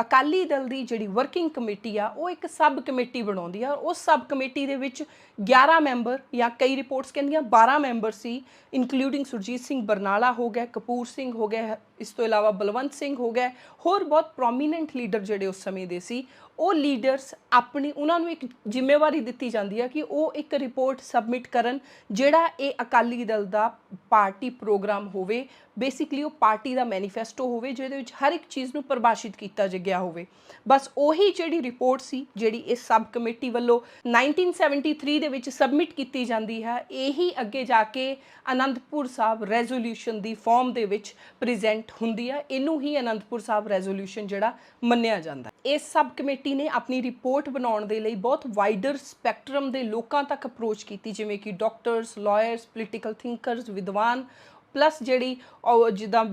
ਅਕਾਲੀ ਦਲ ਦੀ ਜਿਹੜੀ ਵਰਕਿੰਗ ਕਮੇਟੀ ਆ ਉਹ ਇੱਕ ਸਬ ਕਮੇਟੀ ਬਣਾਉਂਦੀ ਆ, ਔਰ ਉਸ ਸਬ ਕਮੇਟੀ ਦੇ ਵਿੱਚ 11 ਮੈਂਬਰ ਜਾਂ ਕਈ ਰਿਪੋਰਟਸ ਕਹਿੰਦੀਆਂ 12 ਮੈਂਬਰ ਸੀ, ਇਨਕਲੂਡਿੰਗ ਸੁਰਜੀਤ ਸਿੰਘ ਬਰਨਾਲਾ ਹੋ ਗਿਆ, ਕਪੂਰ ਸਿੰਘ ਹੋ ਗਿਆ, ਇਸ ਤੋਂ ਇਲਾਵਾ ਬਲਵੰਤ ਸਿੰਘ ਹੋ ਗਿਆ, ਹੋਰ ਬਹੁਤ ਪ੍ਰੋਮੀਨੈਂਟ ਲੀਡਰ ਜਿਹੜੇ ਉਸ ਸਮੇਂ ਦੇ ਸੀ। ਉਹ ਲੀਡਰਸ ਆਪਣੀ ਉਹਨਾਂ ਨੂੰ ਇੱਕ ਜ਼ਿੰਮੇਵਾਰੀ ਦਿੱਤੀ ਜਾਂਦੀ ਹੈ ਕਿ ਉਹ ਇੱਕ ਰਿਪੋਰਟ ਸਬਮਿਟ ਕਰਨ ਜਿਹੜਾ ਇਹ ਅਕਾਲੀ ਦਲ ਦਾ ਪਾਰਟੀ ਪ੍ਰੋਗਰਾਮ ਹੋਵੇ, ਬੇਸਿਕਲੀ ਉਹ ਪਾਰਟੀ ਦਾ ਮੈਨੀਫੈਸਟੋ ਹੋਵੇ ਜਿਹਦੇ ਵਿੱਚ ਹਰ ਇੱਕ ਚੀਜ਼ ਨੂੰ ਪਰਿਭਾਸ਼ਿਤ ਕੀਤਾ ਗਿਆ ਹੋਵੇ। ਬਸ ਉਹੀ ਜਿਹੜੀ ਰਿਪੋਰਟ ਸੀ ਜਿਹੜੀ ਇਸ ਸਬ ਕਮੇਟੀ ਵੱਲੋਂ 1973 ਦੇ ਵਿੱਚ ਸਬਮਿਟ ਕੀਤੀ ਜਾਂਦੀ ਹੈ, ਇਹੀ ਅੱਗੇ ਜਾ ਕੇ ਅਨੰਦਪੁਰ ਸਾਹਿਬ ਰੈਜ਼ੋਲੂਸ਼ਨ ਦੀ ਫਾਰਮ ਦੇ ਵਿੱਚ ਪ੍ਰੈਜ਼ੈਂਟ ਹੁੰਦੀ ਹੈ। ਇਹਨੂੰ ਹੀ ਅਨੰਦਪੁਰ ਸਾਹਿਬ ਰੈਜ਼ੋਲੂਸ਼ਨ ਜਿਹੜਾ ਮੰਨਿਆ ਜਾਂਦਾ। ਇਸ ਸਬ ਕਮੇਟੀ ਨੇ ਆਪਣੀ ਰਿਪੋਰਟ ਬਣਾਉਣ ਦੇ ਲਈ ਬਹੁਤ ਵਾਈਡਰ ਸਪੈਕਟਰਮ ਦੇ ਲੋਕਾਂ ਤੱਕ ਅਪਰੋਚ ਕੀਤੀ, ਜਿਵੇਂ ਕਿ ਡਾਕਟਰਸ, ਲਾਇਰਸ, ਪੋਲੀਟੀਕਲ ਥਿੰਕਰਸ, ਵਿਦਵਾਨ, ਪਲੱਸ ਜਿਹੜੀ ਜਿੱਦਾਂ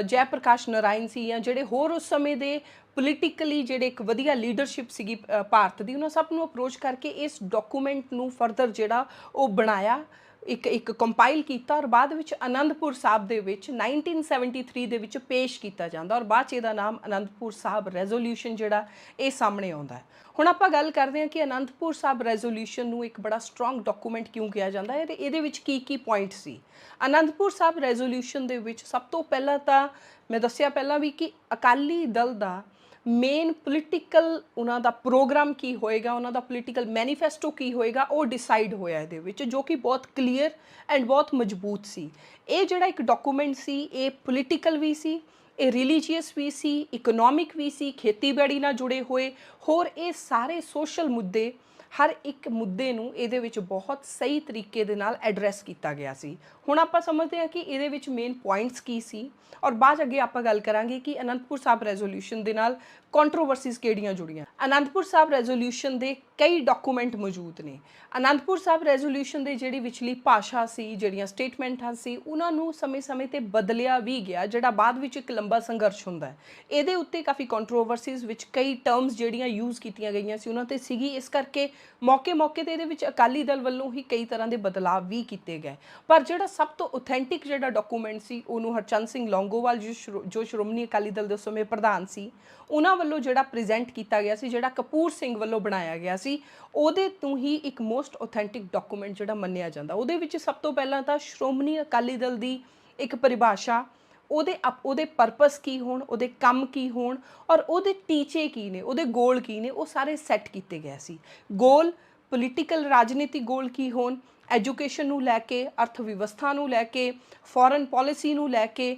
ਜੈ ਪ੍ਰਕਾਸ਼ ਨਾਰਾਇਣ ਸੀ ਜਾਂ ਜਿਹੜੇ ਹੋਰ ਉਸ ਸਮੇਂ ਦੇ ਪੋਲੀਟੀਕਲੀ ਜਿਹੜੇ ਇੱਕ ਵਧੀਆ ਲੀਡਰਸ਼ਿਪ ਸੀਗੀ ਭਾਰਤ ਦੀ, ਉਹਨਾਂ ਸਭ ਨੂੰ ਅਪਰੋਚ ਕਰਕੇ ਇਸ ਡਾਕੂਮੈਂਟ ਨੂੰ ਫਰਦਰ ਜਿਹੜਾ ਉਹ ਬਣਾਇਆ, ਇੱਕ ਕੰਪਾਈਲ ਕੀਤਾ, ਔਰ ਬਾਅਦ ਵਿੱਚ ਅਨੰਦਪੁਰ ਸਾਹਿਬ ਦੇ ਵਿੱਚ 1973 ਦੇ ਵਿੱਚ ਪੇਸ਼ ਕੀਤਾ ਜਾਂਦਾ, ਔਰ ਬਾਅਦ 'ਚ ਇਹਦਾ ਨਾਮ ਅਨੰਦਪੁਰ ਸਾਹਿਬ ਰੈਜ਼ੋਲੂਸ਼ਨ ਜਿਹੜਾ ਇਹ ਸਾਹਮਣੇ ਆਉਂਦਾ ਹੈ। ਹੁਣ ਆਪਾਂ ਗੱਲ ਕਰਦੇ ਹਾਂ ਕਿ ਅਨੰਦਪੁਰ ਸਾਹਿਬ ਰੈਜ਼ੋਲੂਸ਼ਨ ਨੂੰ ਇੱਕ ਬੜਾ ਸਟਰੋਂਗ ਡਾਕੂਮੈਂਟ ਕਿਉਂ ਕਿਹਾ ਜਾਂਦਾ ਹੈ, ਇਹਦੇ ਵਿੱਚ ਕੀ ਪੁਆਇੰਟ ਸੀ। ਅਨੰਦਪੁਰ ਸਾਹਿਬ ਰੈਜ਼ੋਲੂਸ਼ਨ ਦੇ ਵਿੱਚ ਸਭ ਤੋਂ ਪਹਿਲਾਂ ਤਾਂ ਮੈਂ ਦੱਸਿਆ ਪਹਿਲਾਂ ਵੀ ਕਿ ਅਕਾਲੀ ਦਲ ਦਾ ਮੇਨ ਪੋਲੀਟੀਕਲ ਉਹਨਾਂ ਦਾ ਪ੍ਰੋਗਰਾਮ ਕੀ ਹੋਏਗਾ, ਉਹਨਾਂ ਦਾ ਪੋਲੀਟੀਕਲ ਮੈਨੀਫੈਸਟੋ ਕੀ ਹੋਏਗਾ, ਉਹ ਡਿਸਾਈਡ ਹੋਇਆ ਇਹਦੇ ਵਿੱਚ, ਜੋ ਕਿ ਬਹੁਤ ਕਲੀਅਰ ਐਂਡ ਬਹੁਤ ਮਜ਼ਬੂਤ ਸੀ। ਇਹ ਜਿਹੜਾ ਇੱਕ ਡਾਕੂਮੈਂਟ ਸੀ ਇਹ ਪੋਲੀਟੀਕਲ ਵੀ ਸੀ, ਇਹ ਰਿਲੀਜੀਅਸ ਵੀ ਸੀ, ਇਕਨੋਮਿਕ ਵੀ ਸੀ, ਖੇਤੀਬਾੜੀ ਨਾਲ ਜੁੜੇ ਹੋਏ ਹੋਰ ਇਹ ਸਾਰੇ ਸੋਸ਼ਲ ਮੁੱਦੇ, ਹਰ ਇੱਕ ਮੁੱਦੇ ਨੂੰ ਇਹਦੇ ਵਿੱਚ ਬਹੁਤ ਸਹੀ ਤਰੀਕੇ ਦੇ ਨਾਲ ਐਡਰੈਸ ਕੀਤਾ ਗਿਆ ਸੀ। ਹੁਣ ਆਪਾਂ ਸਮਝਦੇ ਹਾਂ ਕਿ ਇਹਦੇ ਵਿੱਚ ਮੇਨ ਪੁਆਇੰਟਸ ਕੀ ਸੀ, ਔਰ ਬਾਅਦ ਅੱਗੇ ਆਪਾਂ ਗੱਲ ਕਰਾਂਗੇ ਕਿ ਅਨੰਦਪੁਰ ਸਾਹਿਬ ਰੈਜ਼ੋਲੂਸ਼ਨ ਦੇ ਨਾਲ ਕੰਟਰੋਵਰਸੀਜ਼ ਕਿਹੜੀਆਂ ਜੁੜੀਆਂ। ਅਨੰਦਪੁਰ ਸਾਹਿਬ ਰੈਜ਼ੋਲੂਸ਼ਨ ਦੇ ਕਈ ਡਾਕੂਮੈਂਟ ਮੌਜੂਦ ਨੇ। ਅਨੰਦਪੁਰ ਸਾਹਿਬ ਰੈਜ਼ੋਲੂਸ਼ਨ ਦੇ ਜਿਹੜੀ ਵਿਚਲੀ ਭਾਸ਼ਾ ਸੀ, ਜਿਹੜੀਆਂ ਸਟੇਟਮੈਂਟਾਂ ਸੀ, ਉਹਨਾਂ ਨੂੰ ਸਮੇਂ-ਸਮੇਂ ਤੇ ਬਦਲਿਆ ਵੀ ਗਿਆ, ਜਿਹੜਾ ਬਾਅਦ ਵਿੱਚ ਇੱਕ ਲੰਬਾ ਸੰਘਰਸ਼ ਹੁੰਦਾ ਹੈ। ਇਹਦੇ ਉੱਤੇ ਕਾਫੀ ਕੰਟਰੋਵਰਸੀਜ਼ ਵਿੱਚ ਕਈ ਟਰਮਸ ਜਿਹੜੀਆਂ ਯੂਜ਼ ਕੀਤੀਆਂ ਗਈਆਂ ਸੀ ਉਹਨਾਂ ਤੇ ਸੀਗੀ, ਇਸ ਕਰਕੇ ਮੌਕੇ ਤੇ ਇਹਦੇ ਵਿੱਚ ਅਕਾਲੀ ਦਲ ਵੱਲੋਂ ਹੀ ਕਈ ਤਰ੍ਹਾਂ ਦੇ ਬਦਲਾਅ ਵੀ ਕੀਤੇ ਗਏ। ਪਰ ਜਿਹੜਾ ਸਭ ਤੋਂ ਆਥੈਂਟਿਕ ਜਿਹੜਾ ਡਾਕੂਮੈਂਟ ਸੀ ਉਹਨੂੰ ਹਰਚੰਦ ਸਿੰਘ ਲੌਂਗੋਵਾਲ ਜੋ ਸ਼੍ਰੋਮਣੀ ਅਕਾਲੀ ਦਲ ਦੇ ਉਸ ਸਮੇਂ ਪ੍ਰਧਾਨ ਸੀ, ਉਹਨਾਂ ਵੱਲੋਂ ਜਿਹੜਾ ਪ੍ਰੈਜ਼ੈਂਟ ਕੀਤਾ ਗਿਆ ਸੀ, ਜਿਹੜਾ ਕਪੂਰ ਸਿੰਘ ਵੱਲੋਂ ਬਣਾਇਆ ਗਿਆ ਸੀ, ਉਹਦੇ ਤੋਂ ਹੀ ਇੱਕ ਮੋਸਟ ਆਥੈਂਟਿਕ ਡਾਕੂਮੈਂਟ ਜਿਹੜਾ ਮੰਨਿਆ ਜਾਂਦਾ। ਉਹਦੇ ਵਿੱਚ ਸਭ ਤੋਂ ਪਹਿਲਾਂ ਤਾਂ ਸ਼੍ਰੋਮਣੀ ਅਕਾਲੀ ਦਲ ਦੀ ਇੱਕ ਪਰਿਭਾਸ਼ਾ, ਉਹਦੇ ਪਰਪਸ ਕੀ ਹੋਣ, ਉਹਦੇ ਕੰਮ ਕੀ ਹੋਣ, ਔਰ ਉਹਦੇ ਟੀਚੇ ਕੀ ਨੇ, ਉਹਦੇ ਗੋਲ ਕੀ ਨੇ, ਉਹ ਸਾਰੇ ਸੈੱਟ ਕੀਤੇ ਗਏ ਸੀ। ਗੋਲ ਪੋਲੀਟੀਕਲ ਰਾਜਨੀਤਿਕ ਗੋਲ ਕੀ ਹੋਣ, ਐਜੂਕੇਸ਼ਨ ਨੂੰ ਲੈ ਕੇ, ਅਰਥ ਵਿਵਸਥਾ ਨੂੰ ਲੈ ਕੇ, ਫੋਰਨ ਪਾਲਿਸੀ ਨੂੰ ਲੈ ਕੇ,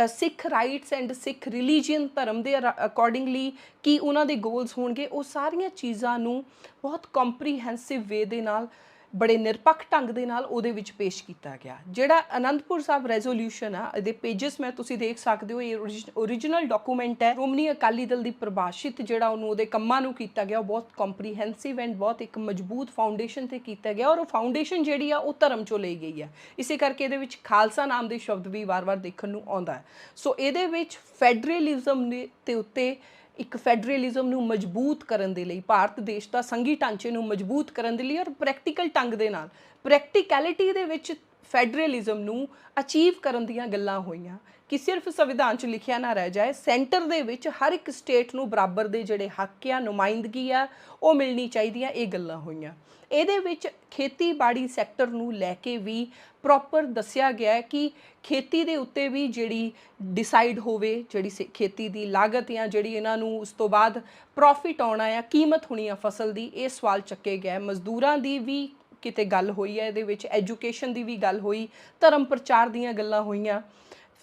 ਸਿੱਖ ਰਾਈਟਸ ਐਂਡ ਸਿੱਖ ਰਿਲੀਜੀਅਨ ਧਰਮ ਦੇ ਅਕੋਰਡਿੰਗਲੀ ਕੀ ਉਹਨਾਂ ਦੇ ਗੋਲਸ ਹੋਣਗੇ, ਉਹ ਸਾਰੀਆਂ ਚੀਜ਼ਾਂ ਨੂੰ ਬਹੁਤ ਕੰਪਰੀਹੈਂਸਿਵ ਵੇ ਦੇ ਨਾਲ, ਬੜੇ ਨਿਰਪੱਖ ਢੰਗ ਦੇ ਨਾਲ ਉਹਦੇ ਵਿੱਚ ਪੇਸ਼ ਕੀਤਾ ਗਿਆ। ਜਿਹੜਾ ਅਨੰਦਪੁਰ ਸਾਹਿਬ ਰੈਜ਼ੋਲੂਸ਼ਨ ਆ, ਇਹਦੇ ਪੇਜਸ ਮੈਂ ਤੁਸੀਂ ਦੇਖ ਸਕਦੇ ਹੋ, ਇਹ ਓਰੀਜਨਲ ਡਾਕੂਮੈਂਟ ਹੈ। ਸ਼੍ਰੋਮਣੀ ਅਕਾਲੀ ਦਲ ਦੀ ਪ੍ਰਭਾਸ਼ਿਤ ਜਿਹੜਾ ਉਹਨੂੰ ਉਹਦੇ ਕੰਮਾਂ ਨੂੰ ਕੀਤਾ ਗਿਆ, ਉਹ ਬਹੁਤ ਕੰਪਰੀਹੈਂਸਿਵ ਐਂਡ ਬਹੁਤ ਇੱਕ ਮਜ਼ਬੂਤ ਫਾਊਂਡੇਸ਼ਨ ਤੇ ਕੀਤਾ ਗਿਆ, ਔਰ ਉਹ ਫਾਊਂਡੇਸ਼ਨ ਜਿਹੜੀ ਆ ਉਹ ਧਰਮ ਚੋਂ ਲਈ ਗਈ ਹੈ। ਇਸੇ ਕਰਕੇ ਇਹਦੇ ਵਿੱਚ ਖਾਲਸਾ ਨਾਮ ਦੇ ਸ਼ਬਦ ਵੀ ਵਾਰ-ਵਾਰ ਦੇਖਣ ਨੂੰ ਆਉਂਦਾ ਹੈ। ਸੋ ਇਹਦੇ ਵਿੱਚ ਫੈਡਰਲਿਜ਼ਮ ਦੇ ਉੱਤੇ ਇੱਕ ਫੈਡਰਲਿਜ਼ਮ ਨੂੰ ਮਜ਼ਬੂਤ ਕਰਨ ਦੇ ਲਈ, ਭਾਰਤ ਦੇਸ਼ ਦਾ ਸੰਘੀ ਢਾਂਚੇ ਨੂੰ ਮਜ਼ਬੂਤ ਕਰਨ ਦੇ ਲਈ, ਔਰ ਪ੍ਰੈਕਟੀਕਲ ਢੰਗ ਦੇ ਨਾਲ, ਪ੍ਰੈਕਟੀਕੈਲਿਟੀ ਦੇ ਵਿੱਚ ਫੈਡਰਲਿਜ਼ਮ ਨੂੰ ਅਚੀਵ ਕਰਨ ਦੀਆਂ ਗੱਲਾਂ ਹੋਈਆਂ ਕਿ ਸਿਰਫ ਸੰਵਿਧਾਨ 'ਚ ਲਿਖਿਆ ਨਾ ਰਹਿ ਜਾਏ, ਸੈਂਟਰ ਦੇ ਵਿੱਚ ਹਰ ਇੱਕ ਸਟੇਟ ਨੂੰ ਬਰਾਬਰ ਦੇ ਜਿਹੜੇ ਹੱਕ ਆ, ਨੁਮਾਇੰਦਗੀ ਆ, ਉਹ ਮਿਲਣੀ ਚਾਹੀਦੀ ਆ, ਇਹ ਗੱਲਾਂ ਹੋਈਆਂ। ਇਹਦੇ ਵਿੱਚ ਖੇਤੀਬਾੜੀ ਸੈਕਟਰ ਨੂੰ ਲੈ ਕੇ ਵੀ ਪ੍ਰੋਪਰ ਦੱਸਿਆ ਗਿਆ ਹੈ ਕਿ ਖੇਤੀ ਦੇ ਉੱਤੇ ਵੀ ਜਿਹੜੀ ਡਿਸਾਈਡ ਹੋਵੇ, ਜਿਹੜੀ ਖੇਤੀ ਦੀ ਲਾਗਤ ਜਾਂ ਜਿਹੜੀ ਇਹਨਾਂ ਨੂੰ ਉਸ ਤੋਂ ਬਾਅਦ ਪ੍ਰੋਫਿਟ ਆਉਣਾ ਆ, ਕੀਮਤ ਹੋਣੀ ਆ ਫਸਲ ਦੀ, ਇਹ ਸਵਾਲ ਚੱਕੇ ਗਏ। ਮਜ਼ਦੂਰਾਂ ਦੀ ਵੀ ਕਿਤੇ ਗੱਲ ਹੋਈ ਹੈ ਇਹਦੇ ਵਿੱਚ, ਐਜੂਕੇਸ਼ਨ ਦੀ ਵੀ ਗੱਲ ਹੋਈ, ਧਰਮ ਪ੍ਰਚਾਰ ਦੀਆਂ ਗੱਲਾਂ ਹੋਈਆਂ,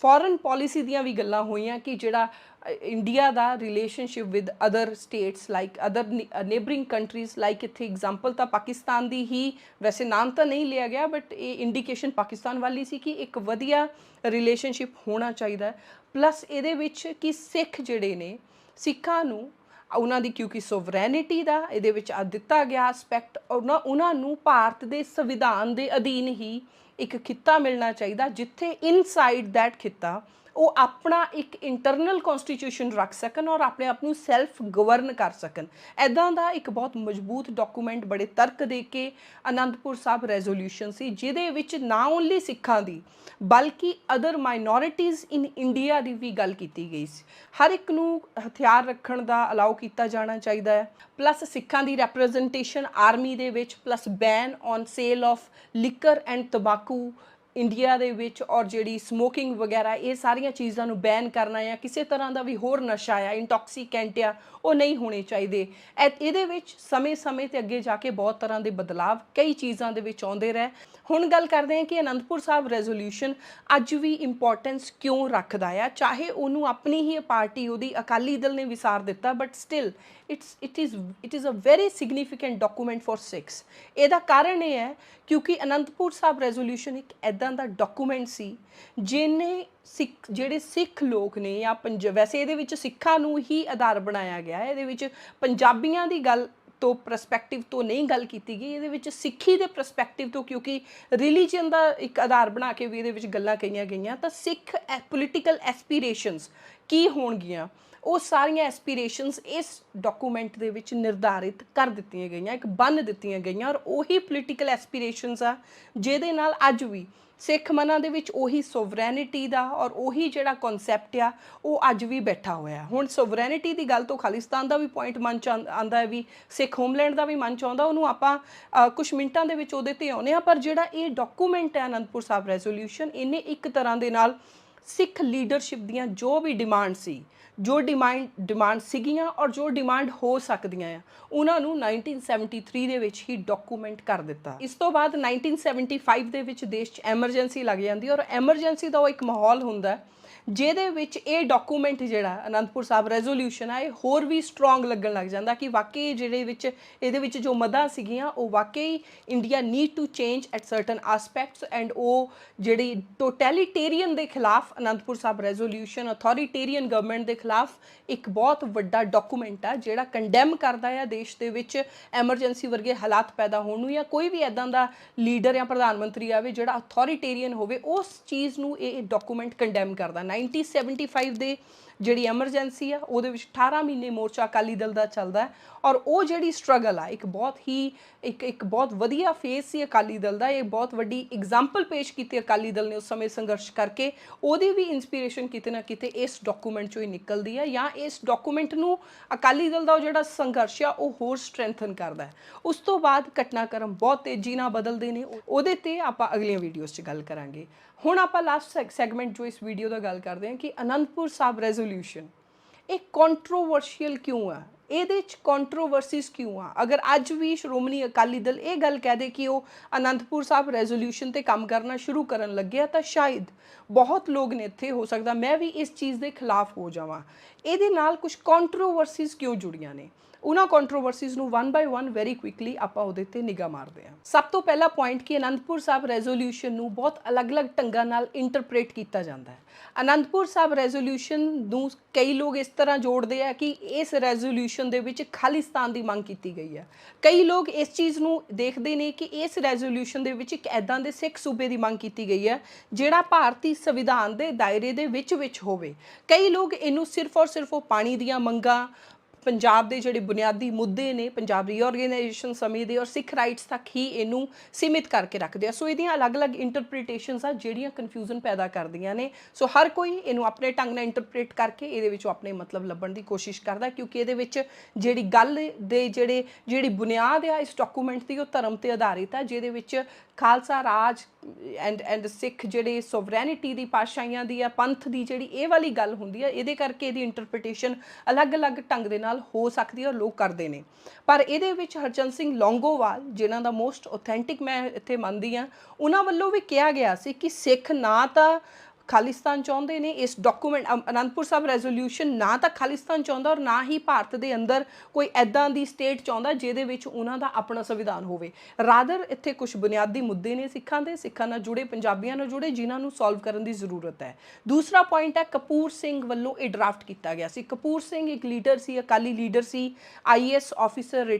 ਫੋਰਨ ਪੋਲਿਸੀ ਦੀਆਂ ਵੀ ਗੱਲਾਂ ਹੋਈਆਂ ਕਿ ਜਿਹੜਾ India the relationship with other states like other neighbouring countries like ਇੱਥੇ ਐਗਜ਼ਾਮਪਲ ਤਾਂ ਪਾਕਿਸਤਾਨ ਦੀ ਹੀ, ਵੈਸੇ ਨਾਮ ਤਾਂ ਨਹੀਂ ਲਿਆ ਗਿਆ ਬਟ ਇਹ ਇੰਡੀਕੇਸ਼ਨ ਪਾਕਿਸਤਾਨ ਵਾਲੀ ਸੀ ਕਿ ਇੱਕ ਵਧੀਆ ਰਿਲੇਸ਼ਨਸ਼ਿਪ ਹੋਣਾ ਚਾਹੀਦਾ। ਪਲੱਸ ਇਹਦੇ ਵਿੱਚ ਕਿ ਸਿੱਖ ਜਿਹੜੇ ਨੇ, ਸਿੱਖਾਂ ਨੂੰ ਉਹਨਾਂ ਦੀ ਕਿਉਂਕਿ ਸੋਵਰੈਨਿਟੀ ਦਾ ਇਹਦੇ ਵਿੱਚ ਦਿੱਤਾ ਗਿਆ ਐਸਪੈਕਟ, ਉਹਨਾਂ ਨੂੰ ਭਾਰਤ ਦੇ ਸੰਵਿਧਾਨ ਦੇ ਅਧੀਨ ਹੀ ਇੱਕ ਖਿੱਤਾ ਮਿਲਣਾ ਚਾਹੀਦਾ ਜਿੱਥੇ ਇਨਸਾਈਡ ਦੈਟ ਖਿੱਤਾ ਉਹ ਆਪਣਾ ਇੱਕ ਇੰਟਰਨਲ ਕਨਸਟੀਟਿਊਸ਼ਨ ਰੱਖ ਸਕਣ ਔਰ ਆਪਣੇ ਆਪ ਨੂੰ ਸੈਲਫ ਗਵਰਨ ਕਰ ਸਕਣ। ਇੱਦਾਂ ਦਾ ਇੱਕ ਬਹੁਤ ਮਜ਼ਬੂਤ ਡਾਕੂਮੈਂਟ ਬੜੇ ਤਰਕ ਦੇ ਕੇ ਅਨੰਦਪੁਰ ਸਾਹਿਬ ਰੈਜ਼ੋਲੂਸ਼ਨ ਸੀ, ਜਿਹਦੇ ਵਿੱਚ ਨਾ ਓਨਲੀ ਸਿੱਖਾਂ ਦੀ ਬਲਕਿ ਅਦਰ ਮਾਈਨੋਰਿਟੀਜ਼ ਇਨ ਇੰਡੀਆ ਦੀ ਵੀ ਗੱਲ ਕੀਤੀ ਗਈ ਸੀ। ਹਰ ਇੱਕ ਨੂੰ ਹਥਿਆਰ ਰੱਖਣ ਦਾ ਅਲਾਉ ਕੀਤਾ ਜਾਣਾ ਚਾਹੀਦਾ ਹੈ, ਪਲੱਸ ਸਿੱਖਾਂ ਦੀ ਰੈਪਰੈਜ਼ੈਂਟੇਸ਼ਨ ਆਰਮੀ ਦੇ ਵਿੱਚ, plus ban on sale of liquor and ਤੰਬਾਕੂ ਇੰਡੀਆ ਦੇ ਵਿੱਚ, ਔਰ ਜਿਹੜੀ ਸਮੋਕਿੰਗ ਵਗੈਰਾ ਇਹ ਸਾਰੀਆਂ ਚੀਜ਼ਾਂ ਨੂੰ ਬੈਨ ਕਰਨਾ ਜਾਂ ਕਿਸੇ ਤਰ੍ਹਾਂ ਦਾ ਵੀ ਹੋਰ ਨਸ਼ਾ ਆ, ਇੰਟੌਕਸੀਕੈਂਟ ਆ, ਉਹ ਨਹੀਂ ਹੋਣੇ ਚਾਹੀਦੇ। ਇਹਦੇ ਵਿੱਚ ਸਮੇਂ-ਸਮੇਂ ਤੇ ਅੱਗੇ ਜਾ ਕੇ ਬਹੁਤ ਤਰ੍ਹਾਂ ਦੇ ਬਦਲਾਵ ਕਈ ਚੀਜ਼ਾਂ ਦੇ ਵਿੱਚ ਆਉਂਦੇ ਰਹੇ। ਹੁਣ ਗੱਲ ਕਰਦੇ ਹਾਂ ਕਿ ਅਨੰਦਪੁਰ ਸਾਹਿਬ ਰੈਜ਼ੋਲੂਸ਼ਨ ਅੱਜ ਵੀ ਇੰਪੋਰਟੈਂਸ ਕਿਉਂ ਰੱਖਦਾ ਆ, ਚਾਹੇ ਉਹਨੂੰ ਆਪਣੀ ਹੀ ਪਾਰਟੀ ਉਹਦੀ ਅਕਾਲੀ ਦਲ ਨੇ ਵਿਸਾਰ ਦਿੱਤਾ, but still it is a very significant document for Sikhs। ਇਹਦਾ ਕਾਰਨ ਇਹ ਹੈ ਕਿਉਂਕਿ ਅਨੰਦਪੁਰ ਸਾਹਿਬ ਰੈਜ਼ੋਲੂਸ਼ਨ ਇੱਕ ਇੱਦਾਂ ਦਾ ਡਾਕੂਮੈਂਟ ਸੀ ਜਿਹਨੇ ਜਿਹੜੇ ਸਿੱਖ ਲੋਕ ਨੇ ਜਾਂ ਵੈਸੇ ਇਹਦੇ ਵਿੱਚ ਸਿੱਖਾਂ ਨੂੰ ਹੀ ਆਧਾਰ ਬਣਾਇਆ ਗਿਆ ਹੈ, ਇਹਦੇ ਵਿੱਚ ਪੰਜਾਬੀਆਂ ਦੀ ਗੱਲ ਤੋਂ ਪ੍ਰਸਪੈਕਟਿਵ ਤੋਂ ਨਹੀਂ ਗੱਲ ਕੀਤੀ ਗਈ, ਇਹਦੇ ਵਿੱਚ ਸਿੱਖੀ ਦੇ ਪ੍ਰਸਪੈਕਟਿਵ ਤੋਂ, ਕਿਉਂਕਿ ਰਿਲੀਜਨ ਦਾ ਇੱਕ ਆਧਾਰ ਬਣਾ ਕੇ ਵੀ ਇਹਦੇ ਵਿੱਚ ਗੱਲਾਂ ਕਹੀਆਂ ਗਈਆਂ। ਤਾਂ ਸਿੱਖ ਪੋਲੀਟੀਕਲ ਐਸਪੀਰੇਸ਼ਨਸ ਕੀ ਹੋਣਗੀਆਂ, ਉਹ ਸਾਰੀਆਂ ਐਸਪੀਰੇਸ਼ਨਸ ਇਸ ਡਾਕੂਮੈਂਟ ਦੇ ਵਿੱਚ ਨਿਰਧਾਰਿਤ ਕਰ ਦਿੱਤੀਆਂ ਗਈਆਂ, ਇੱਕ ਬੰਨ੍ਹ ਦਿੱਤੀਆਂ ਗਈਆਂ, ਔਰ ਉਹੀ ਪੋਲੀਟੀਕਲ ਐਸਪੀਰੇਸ਼ਨਸ ਆ ਜਿਹਦੇ ਨਾਲ ਅੱਜ ਵੀ ਸਿੱਖ ਮਨਾਂ ਦੇ ਵਿੱਚ ਉਹੀ ਸੋਵਰੈਨਿਟੀ ਦਾ ਔਰ ਉਹੀ ਜਿਹੜਾ ਕਨਸੈਪਟ ਆ ਉਹ ਅੱਜ ਵੀ ਬੈਠਾ ਹੋਇਆ। ਹੁਣ ਸੋਵਰੈਨਿਟੀ ਦੀ ਗੱਲ ਤੋਂ ਖਾਲਿਸਤਾਨ ਦਾ ਵੀ ਪੁਆਇੰਟ ਮਨ 'ਚ ਆਉਂਦਾ ਹੈ, ਵੀ ਸਿੱਖ ਹੋਮਲੈਂਡ ਦਾ ਵੀ ਮਨ 'ਚ ਆਉਂਦਾ, ਉਹਨੂੰ ਆਪਾਂ ਕੁਛ ਮਿੰਟਾਂ ਦੇ ਵਿੱਚ ਉਹਦੇ 'ਤੇ ਆਉਂਦੇ ਹਾਂ। ਪਰ ਜਿਹੜਾ ਇਹ ਡਾਕੂਮੈਂਟ ਹੈ ਅਨੰਦਪੁਰ ਸਾਹਿਬ ਰੈਜ਼ੋਲੂਸ਼ਨ, ਇਹਨੇ ਇੱਕ ਤਰ੍ਹਾਂ ਦੇ ਨਾਲ ਸਿੱਖ ਲੀਡਰਸ਼ਿਪ ਦੀਆਂ ਜੋ ਵੀ ਡਿਮਾਂਡ ਸੀ, ਜੋ ਡਿਮਾਂਡ ਸੀਗੀਆਂ ਔਰ ਜੋ ਡਿਮਾਂਡ ਹੋ ਸਕਦੀਆਂ ਆ, ਉਹਨਾਂ ਨੂੰ 1973 ਦੇ ਵਿੱਚ ਹੀ ਡਾਕੂਮੈਂਟ ਕਰ ਦਿੱਤਾ। ਇਸ ਤੋਂ ਬਾਅਦ 1975 ਦੇ ਵਿੱਚ ਦੇਸ਼ 'ਚ ਐਮਰਜੈਂਸੀ ਲੱਗ ਜਾਂਦੀ ਔਰ ਐਮਰਜੈਂਸੀ ਦਾ ਉਹ ਇੱਕ ਮਾਹੌਲ ਹੁੰਦਾ ਜਿਹਦੇ ਵਿੱਚ ਇਹ ਡਾਕੂਮੈਂਟ ਜਿਹੜਾ ਅਨੰਦਪੁਰ ਸਾਹਿਬ ਰੈਜ਼ੋਲੂਸ਼ਨ ਆ ਇਹ ਹੋਰ ਵੀ ਸਟਰੋਂਗ ਲੱਗਣ ਲੱਗ ਜਾਂਦਾ ਕਿ ਵਾਕਈ ਇਹਦੇ ਵਿੱਚ ਜੋ ਮਦਾਂ ਸੀਗੀਆਂ ਉਹ ਵਾਕਈ India need to change at certain aspects, and ਉਹ ਜਿਹੜੀ ਟੋਟੈਲੀਟੇਰੀਅਨ ਦੇ ਖਿਲਾਫ Anandpur Sahib resolution authoritarian government ਦੇ ਖਿਲਾਫ ਇੱਕ ਬਹੁਤ ਵੱਡਾ ਡਾਕੂਮੈਂਟ ਆ ਜਿਹੜਾ ਕੰਡੈਮ ਕਰਦਾ ਆ ਦੇਸ਼ ਦੇ ਵਿੱਚ ਐਮਰਜੈਂਸੀ ਵਰਗੇ ਹਾਲਾਤ ਪੈਦਾ ਹੋਣ ਨੂੰ, ਜਾਂ ਕੋਈ ਵੀ ਇੱਦਾਂ ਦਾ ਲੀਡਰ ਜਾਂ ਪ੍ਰਧਾਨ ਮੰਤਰੀ ਆਵੇ ਜਿਹੜਾ ਅਥੋਰੀਟੇਰੀਅਨ ਹੋਵੇ, ਉਸ ਚੀਜ਼ ਨੂੰ ਇਹ ਡਾਕੂਮੈਂਟ ਕੰਡੈਮ ਕਰਦਾ। 1975 ਦੇ ਜਿਹੜੀ ਐਮਰਜੈਂਸੀ ਆ ਉਹਦੇ ਵਿੱਚ 18 ਮਹੀਨੇ ਮੋਰਚਾ ਅਕਾਲੀ ਦਲ ਦਾ ਚੱਲਦਾ ਔਰ ਉਹ ਜਿਹੜੀ ਸਟਰਗਲ ਆ ਇੱਕ ਬਹੁਤ ਵਧੀਆ ਫੇਸ ਸੀ ਅਕਾਲੀ ਦਲ ਦਾ। ਇਹ ਬਹੁਤ ਵੱਡੀ ਐਗਜ਼ਾਮਪਲ ਪੇਸ਼ ਕੀਤੀ ਅਕਾਲੀ ਦਲ ਨੇ ਉਸ ਸਮੇਂ ਸੰਘਰਸ਼ ਕਰਕੇ, ਉਹਦੀ ਵੀ ਇੰਸਪੀਰੇਸ਼ਨ ਕਿਤੇ ਨਾ ਕਿਤੇ ਇਸ ਡਾਕੂਮੈਂਟ ਚੋਂ ਹੀ ਨਿਕਲਦੀ ਹੈ, ਜਾਂ ਇਸ ਡਾਕੂਮੈਂਟ ਨੂੰ ਅਕਾਲੀ ਦਲ ਦਾ ਉਹ ਜਿਹੜਾ ਸੰਘਰਸ਼ ਆ ਉਹ ਹੋਰ ਸਟਰੈਂਥਨ ਕਰਦਾ ਹੈ। ਉਸ ਤੋਂ ਬਾਅਦ ਘਟਨਾਕ੍ਰਮ ਬਹੁਤ ਤੇਜ਼ੀ ਨਾਲ ਬਦਲਦੇ ਨੇ, ਉਹਦੇ ਤੇ ਆਪਾਂ ਅਗਲੀਆਂ ਵੀਡੀਓਜ਼ 'ਚ ਗੱਲ ਕਰਾਂਗੇ। ਹੁਣ ਆਪਾਂ ਲਾਸਟ ਸੈਗਮੈਂਟ ਜੋ ਇਸ ਵੀਡੀਓ ਦਾ ਗੱਲ ਕਰਦੇ ਹਾਂ ਕਿ ਅਨੰਦਪੁਰ ਸਾਹਿਬ ਰੈਜ਼ੋਲੂਸ਼ਨ ਇਹ ਕੰਟਰੋਵਰਸ਼ੀਅਲ ਕਿਉਂ ਆ, ਇਹਦੇ 'ਚ ਕੰਟਰੋਵਰਸੀਜ਼ ਕਿਉਂ ਆ। ਅਗਰ ਅੱਜ ਵੀ ਸ਼੍ਰੋਮਣੀ ਅਕਾਲੀ ਦਲ ਇਹ ਗੱਲ ਕਹਿ ਦੇ ਕਿ ਉਹ ਅਨੰਦਪੁਰ ਸਾਹਿਬ ਰੈਜ਼ੋਲੂਸ਼ਨ 'ਤੇ ਕੰਮ ਕਰਨਾ ਸ਼ੁਰੂ ਕਰਨ ਲੱਗਿਆ, ਤਾਂ ਸ਼ਾਇਦ ਬਹੁਤ ਲੋਕ ਨੇ ਇੱਥੇ, ਹੋ ਸਕਦਾ ਮੈਂ ਵੀ ਇਸ ਚੀਜ਼ ਦੇ ਖਿਲਾਫ ਹੋ ਜਾਵਾਂ। ਇਹਦੇ ਨਾਲ ਕੁਝ ਕੰਟਰੋਵਰਸੀਜ਼ ਕਿਉਂ ਜੁੜੀਆਂ ਨੇ, ਉਹਨਾਂ ਕੰਟਰੋਵਰਸੀਜ਼ ਨੂੰ one by one very quickly ਆਪਾਂ ਉਹਦੇ ਤੇ ਨਿਗਾਹ ਮਾਰਦੇ ਹਾਂ। ਸਭ ਤੋਂ ਪਹਿਲਾ ਪੁਆਇੰਟ ਕਿ ਅਨੰਦਪੁਰ ਸਾਹਿਬ ਰੈਜ਼ੋਲੂਸ਼ਨ ਨੂੰ ਬਹੁਤ ਅਲੱਗ-ਅਲੱਗ ਢੰਗਾਂ ਨਾਲ ਇੰਟਰਪ੍ਰੇਟ ਕੀਤਾ ਜਾਂਦਾ ਹੈ। ਅਨੰਦਪੁਰ ਸਾਹਿਬ ਰੈਜ਼ੋਲੂਸ਼ਨ ਨੂੰ ਕਈ ਲੋਕ ਇਸ ਤਰ੍ਹਾਂ ਜੋੜਦੇ ਆ ਕਿ ਇਸ ਰੈਜ਼ੋਲੂਸ਼ਨ ਦੇ ਵਿੱਚ ਖਾਲਿਸਤਾਨ ਦੀ ਮੰਗ ਕੀਤੀ ਗਈ ਹੈ। ਕਈ ਲੋਕ ਇਸ ਚੀਜ਼ ਨੂੰ ਦੇਖਦੇ ਨੇ ਕਿ ਇਸ ਰੈਜ਼ੋਲੂਸ਼ਨ ਦੇ ਵਿੱਚ ਇੱਕ ਐਦਾਂ ਦੇ ਸਿੱਖ ਸੂਬੇ ਦੀ ਮੰਗ ਕੀਤੀ ਗਈ ਹੈ ਜਿਹੜਾ ਭਾਰਤੀ ਸੰਵਿਧਾਨ ਦੇ ਦਾਇਰੇ ਦੇ ਵਿੱਚ ਹੋਵੇ। ਕਈ ਲੋਕ ਇਹਨੂੰ ਸਿਰਫ ਔਰ ਸਿਰਫ ਉਹ ਪਾਣੀ ਦੀਆਂ ਮੰਗਾਂ, ਪੰਜਾਬ ਦੇ ਜਿਹੜੇ ਬੁਨਿਆਦੀ ਮੁੱਦੇ ਨੇ, ਪੰਜਾਬ ਰੀਆਰਗੇਨਾਈਜੇਸ਼ਨ ਸਮੇਂ ਦੇ ਔਰ ਸਿੱਖ ਰਾਈਟਸ ਤੱਕ ਹੀ ਇਹਨੂੰ ਸੀਮਿਤ ਕਰਕੇ ਰੱਖਦੇ ਆ। ਸੋ ਇਹਦੀਆਂ ਅਲੱਗ-ਅਲੱਗ ਇੰਟਰਪ੍ਰੀਟੇਸ਼ਨਸ ਆ ਜਿਹੜੀਆਂ ਕਨਫਿਊਜ਼ਨ ਪੈਦਾ ਕਰਦੀਆਂ ਨੇ। ਸੋ ਹਰ ਕੋਈ ਇਹਨੂੰ ਆਪਣੇ ਢੰਗ ਨਾਲ ਇੰਟਰਪ੍ਰੀਟ ਕਰਕੇ ਇਹਦੇ ਵਿੱਚੋਂ ਆਪਣੇ ਮਤਲਬ ਲੱਭਣ ਦੀ ਕੋਸ਼ਿਸ਼ ਕਰਦਾ, ਕਿਉਂਕਿ ਇਹਦੇ ਵਿੱਚ ਜਿਹੜੀ ਗੱਲ ਦੇ ਜਿਹੜੀ ਬੁਨਿਆਦ ਆ ਇਸ ਡਾਕੂਮੈਂਟ ਦੀ ਉਹ ਧਰਮ ਤੇ ਆਧਾਰਿਤ ਆ, ਜਿਹਦੇ ਵਿੱਚ ਖਾਲਸਾ ਰਾਜ ਐਂਡ ਸਿੱਖ ਜਿਹੜੇ ਸੋਵਰੈਨਿਟੀ ਦੀ, ਪਾਤਸ਼ਾਹੀਆਂ ਦੀ ਆ, ਪੰਥ ਦੀ ਜਿਹੜੀ ਇਹ ਵਾਲੀ ਗੱਲ ਹੁੰਦੀ ਆ, ਇਹਦੇ ਕਰਕੇ ਇਹਦੀ ਇੰਟਰਪ੍ਰੀਟੇਸ਼ਨ ਅਲੱਗ-ਅਲੱਗ ਢੰਗ ਦੇ ਨਾਲ ਹੋ ਸਕਦੀ ਹੈ ਔਰ ਲੋਕ ਕਰਦੇ ਨੇ। ਪਰ ਇਹਦੇ ਵਿੱਚ ਹਰਚੰਦ ਸਿੰਘ ਲੌਂਗੋਵਾਲ ਜਿਨ੍ਹਾਂ ਦਾ ਮੋਸਟ ਆਥੈਂਟਿਕ ਮੈਂ ਇੱਥੇ ਮੰਨਦੀ ਹਾਂ, ਉਹਨਾਂ ਵੱਲੋਂ ਵੀ ਕਿਹਾ ਗਿਆ ਸੀ ਕਿ ਸਿੱਖ ਨਾ ਤਾਂ ਖਾਲਿਸਤਾਨ ਚਾਹੁੰਦੇ ਨੇ। ਇਸ ਡਾਕੂਮੈਂਟ ਅਨੰਦਪੁਰ ਸਾਹਿਬ ਰੈਜ਼ੋਲੂਸ਼ਨ ਨਾ ਤਾਂ ਖਾਲਿਸਤਾਨ ਚਾਹੁੰਦਾ ਔਰ ਨਾ ਹੀ ਭਾਰਤ ਦੇ ਅੰਦਰ ਕੋਈ ਐਦਾਂ ਦੀ ਸਟੇਟ ਚਾਹੁੰਦਾ ਜਿਹਦੇ ਵਿੱਚ ਉਹਨਾਂ ਦਾ ਆਪਣਾ ਸੰਵਿਧਾਨ ਹੋਵੇ। ਰਾਦਰ ਇੱਥੇ ਕੁਝ ਬੁਨਿਆਦੀ ਮੁੱਦੇ ਨੇ ਸਿੱਖਾਂ ਦੇ, ਸਿੱਖਾਂ ਨਾਲ ਜੁੜੇ, ਪੰਜਾਬੀਆਂ ਨਾਲ ਜੁੜੇ, ਜਿਨ੍ਹਾਂ ਨੂੰ ਸੋਲਵ ਕਰਨ ਦੀ ਜ਼ਰੂਰਤ ਹੈ। ਦੂਸਰਾ ਪੁਆਇੰਟ ਹੈ ਕਪੂਰ ਸਿੰਘ ਵੱਲੋਂ ਇਹ ਡਰਾਫਟ ਕੀਤਾ ਗਿਆ ਸੀ। ਕਪੂਰ ਸਿੰਘ ਇੱਕ ਲੀਡਰ ਸੀ, ਅਕਾਲੀ ਲੀਡਰ ਸੀ, IAS ਆਫਿਸਰ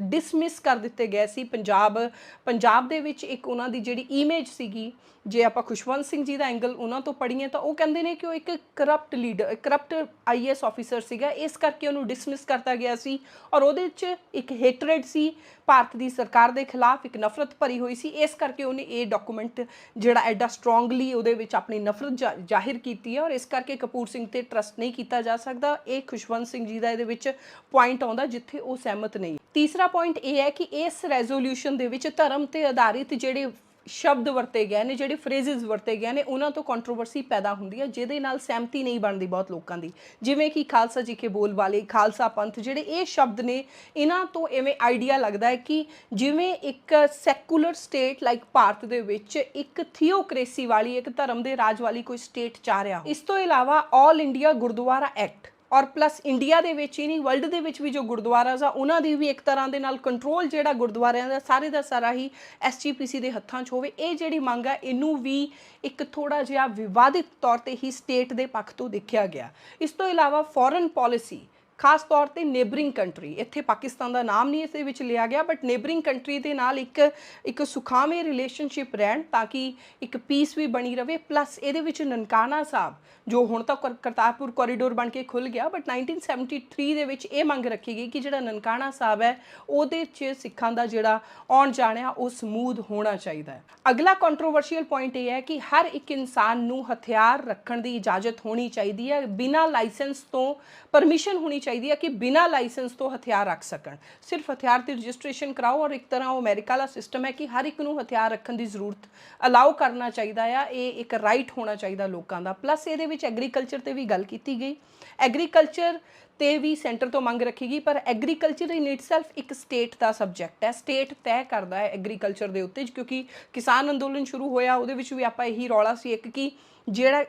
ਡਿਸਮਿਸ ਕਰ ਦਿੱਤੇ ਗਏ ਸੀ। ਪੰਜਾਬ ਦੇ ਵਿੱਚ ਇੱਕ ਉਹਨਾਂ ਦੀ ਜਿਹੜੀ ਇਮੇਜ ਸੀਗੀ, ਜੇ ਆਪਾਂ ਖੁਸ਼ਵੰਤ ਸਿੰਘ ਜੀ ਦਾ ਐਂਗਲ ਉਹਨਾਂ ਤੋਂ ਪੜ੍ਹੀਏ ਤਾਂ ਉਹ ਕਹਿੰਦੇ ਨੇ ਕਿ ਉਹ ਇੱਕ corrupt leader, corrupt IAS officer ਸੀਗਾ, ਇਸ ਕਰਕੇ ਉਹਨੂੰ ਡਿਸਮਿਸ ਕਰਤਾ ਗਿਆ ਸੀ ਔਰ ਉਹਦੇ 'ਚ ਇੱਕ ਹੇਟਰੇਡ ਸੀ ਭਾਰਤ ਦੀ ਸਰਕਾਰ ਦੇ ਖਿਲਾਫ, ਇੱਕ ਨਫ਼ਰਤ ਭਰੀ ਹੋਈ ਸੀ। ਇਸ ਕਰਕੇ ਉਹਨੇ ਇਹ ਡਾਕੂਮੈਂਟ ਜਿਹੜਾ ਐਡਾ ਸਟਰੋਂਗਲੀ ਉਹਦੇ ਵਿੱਚ ਆਪਣੀ ਨਫ਼ਰਤ ਜ਼ਾਹਿਰ ਕੀਤੀ ਹੈ ਔਰ ਇਸ ਕਰਕੇ ਕਪੂਰ ਸਿੰਘ ਤੇ ਟਰਸਟ ਨਹੀਂ ਕੀਤਾ ਜਾ ਸਕਦਾ। ਇਹ ਖੁਸ਼ਵੰਤ ਸਿੰਘ ਜੀ ਦਾ ਇਹਦੇ ਵਿੱਚ ਪੁਆਇੰਟ ਆਉਂਦਾ ਜਿੱਥੇ ਉਹ ਸਹਿਮਤ ਨਹੀਂ। ਤੀਸਰਾ ਪੁਆਇੰਟ ਇਹ ਹੈ ਕਿ ਇਸ ਰੈਜ਼ੋਲੂਸ਼ਨ ਦੇ ਵਿੱਚ ਧਰਮ ਤੇ ਆਧਾਰਿਤ ਜਿਹੜੇ ਸ਼ਬਦ ਵਰਤੇ ਗਏ ਨੇ, ਜਿਹੜੇ ਫਰੇਜ਼ਸ ਵਰਤੇ ਗਏ ਨੇ, ਉਹਨਾਂ ਤੋਂ ਕੰਟਰੋਵਰਸੀ ਪੈਦਾ ਹੁੰਦੀ ਹੈ ਜਿਹਦੇ ਨਾਲ ਸਹਿਮਤੀ ਨਹੀਂ ਬਣਦੀ ਬਹੁਤ ਲੋਕਾਂ ਦੀ। ਜਿਵੇਂ ਕਿ ਖਾਲਸਾ ਜੀ ਕੇ ਬੋਲ ਵਾਲੇ, ਖਾਲਸਾ ਪੰਥ, ਜਿਹੜੇ ਇਹ ਸ਼ਬਦ ਨੇ, ਇਹਨਾਂ ਤੋਂ ਐਵੇਂ ਆਈਡੀਆ ਲੱਗਦਾ ਹੈ ਕਿ ਜਿਵੇਂ ਇੱਕ ਸੈਕੂਲਰ ਸਟੇਟ ਲਾਈਕ ਭਾਰਤ ਦੇ ਵਿੱਚ ਇੱਕ ਥੀਓਕ੍ਰੇਸੀ ਵਾਲੀ, ਇੱਕ ਧਰਮ ਦੇ ਰਾਜ ਵਾਲੀ ਕੋਈ ਸਟੇਟ ਚਾਹ ਰਿਹਾ ਹੋ। ਇਸ ਤੋਂ ਇਲਾਵਾ ਆਲ ਇੰਡੀਆ ਗੁਰਦੁਆਰਾ ਐਕਟ ਔਰ ਪਲੱਸ ਇੰਡੀਆ ਦੇ ਵਿੱਚ ਹੀ ਨਹੀਂ, ਵਰਲਡ ਦੇ ਵਿੱਚ ਵੀ ਜੋ ਗੁਰਦੁਆਰਾਜ਼ ਆ ਉਹਨਾਂ ਦੀ ਵੀ ਇੱਕ ਤਰ੍ਹਾਂ ਦੇ ਨਾਲ ਕੰਟਰੋਲ ਜਿਹੜਾ ਗੁਰਦੁਆਰਿਆਂ ਦਾ ਸਾਰਾ ਹੀ SGPC ਦੇ ਹੱਥਾਂ 'ਚ ਹੋਵੇ। ਇਹ ਜਿਹੜੀ ਮੰਗ ਹੈ ਇਹਨੂੰ ਵੀ ਇੱਕ ਥੋੜ੍ਹਾ ਜਿਹਾ ਵਿਵਾਦਿਤ ਤੌਰ 'ਤੇ ਹੀ ਸਟੇਟ ਦੇ ਪੱਖ ਤੋਂ ਦੇਖਿਆ ਗਿਆ। ਇਸ ਤੋਂ ਇਲਾਵਾ ਫੋਰਨ ਪੋਲਿਸੀ, ਖਾਸ ਤੌਰ ਤੇ ਨੇਬਰਿੰਗ ਕੰਟਰੀ, ਇੱਥੇ ਪਾਕਿਸਤਾਨ ਦਾ ਨਾਮ ਨਹੀਂ ਇਸ ਦੇ ਵਿੱਚ ਲਿਆ ਗਿਆ, ਬਟ ਨੇਬਰਿੰਗ ਕੰਟਰੀ ਦੇ ਨਾਲ ਇੱਕ ਸੁਖਾਵੇਂ ਰਿਲੇਸ਼ਨਸ਼ਿਪ ਰਹਿਣ ਤਾਂ ਕਿ ਇੱਕ ਪੀਸ ਵੀ ਬਣੀ ਰਵੇ। ਪਲੱਸ ਇਹਦੇ ਵਿੱਚ ਨਨਕਾਣਾ ਸਾਹਿਬ ਜੋ ਹੁਣ ਤਾਂ ਕਰਤਾਰਪੁਰ ਕੋਰੀਡੋਰ ਬਣ ਕੇ ਖੁੱਲ੍ਹ ਗਿਆ, ਬਟ 1973 ਦੇ ਵਿੱਚ ਇਹ ਮੰਗ ਰੱਖੀ ਗਈ ਕਿ ਜਿਹੜਾ ਨਨਕਾਣਾ ਸਾਹਿਬ ਹੈ ਉਹਦੇ 'ਚ ਸਿੱਖਾਂ ਦਾ ਜਿਹੜਾ ਆਉਣ ਜਾਣਾ ਉਹ ਸਮੂਥ ਹੋਣਾ ਚਾਹੀਦਾ ਹੈ। ਅਗਲਾ ਕੰਟਰੋਵਰਸ਼ੀਅਲ ਪੁਆਇੰਟ ਇਹ ਹੈ ਕਿ ਹਰ ਇੱਕ ਇਨਸਾਨ ਨੂੰ ਹਥਿਆਰ ਰੱਖਣ ਦੀ ਇਜਾਜ਼ਤ ਹੋਣੀ ਚਾਹੀਦੀ ਹੈ, ਬਿਨਾਂ ਲਾਇਸੈਂਸ ਤੋਂ ਪਰਮਿਸ਼ਨ ਹੋਣੀ ਚਾਹੀਦੀ ਹੈ ਕਿ ਬਿਨਾਂ ਲਾਇਸੈਂਸ ਤੋਂ ਹਥਿਆਰ ਰੱਖ ਸਕਣ। ਸਿਰਫ ਹਥਿਆਰ ਦੀ ਰਜਿਸਟ੍ਰੇਸ਼ਨ ਕਰਾਓ ਔਰ ਇੱਕ ਤਰ੍ਹਾਂ ਉਹ ਅਮਰੀਕਾ ਵਾਲਾ ਸਿਸਟਮ ਹੈ ਕਿ ਹਰ ਇੱਕ ਨੂੰ ਹਥਿਆਰ ਰੱਖਣ ਦੀ ਜ਼ਰੂਰਤ ਅਲਾਓ ਕਰਨਾ ਚਾਹੀਦਾ ਆ, ਇਹ ਇੱਕ ਰਾਈਟ ਹੋਣਾ ਚਾਹੀਦਾ ਲੋਕਾਂ ਦਾ। ਪਲੱਸ ਇਹਦੇ ਵਿੱਚ ਐਗਰੀਕਲਚਰ ਤੇ ਵੀ ਗੱਲ ਕੀਤੀ ਗਈ, ਐਗਰੀਕਲਚਰ ਤੇ ਵੀ ਸੈਂਟਰ ਤੋਂ ਮੰਗ ਰੱਖੀ ਗਈ, ਪਰ ਐਗਰੀਕਲਚਰ ਇਨ ਇਟਸੈਲਫ ਇੱਕ ਸਟੇਟ ਦਾ ਸਬਜੈਕਟ ਹੈ, ਸਟੇਟ ਤੈਅ ਕਰਦਾ ਹੈ ਐਗਰੀਕਲਚਰ ਦੇ ਉੱਤੇ। ਕਿਉਂਕਿ ਕਿਸਾਨ ਅੰਦੋਲਨ ਸ਼ੁਰੂ ਹੋਇਆ ਉਹਦੇ ਵਿੱਚ ਵੀ ਆਪਾਂ ਇਹੀ ਰੌਲਾ ਸੀ ਇੱਕ ਕਿ ਜਿਹੜਾ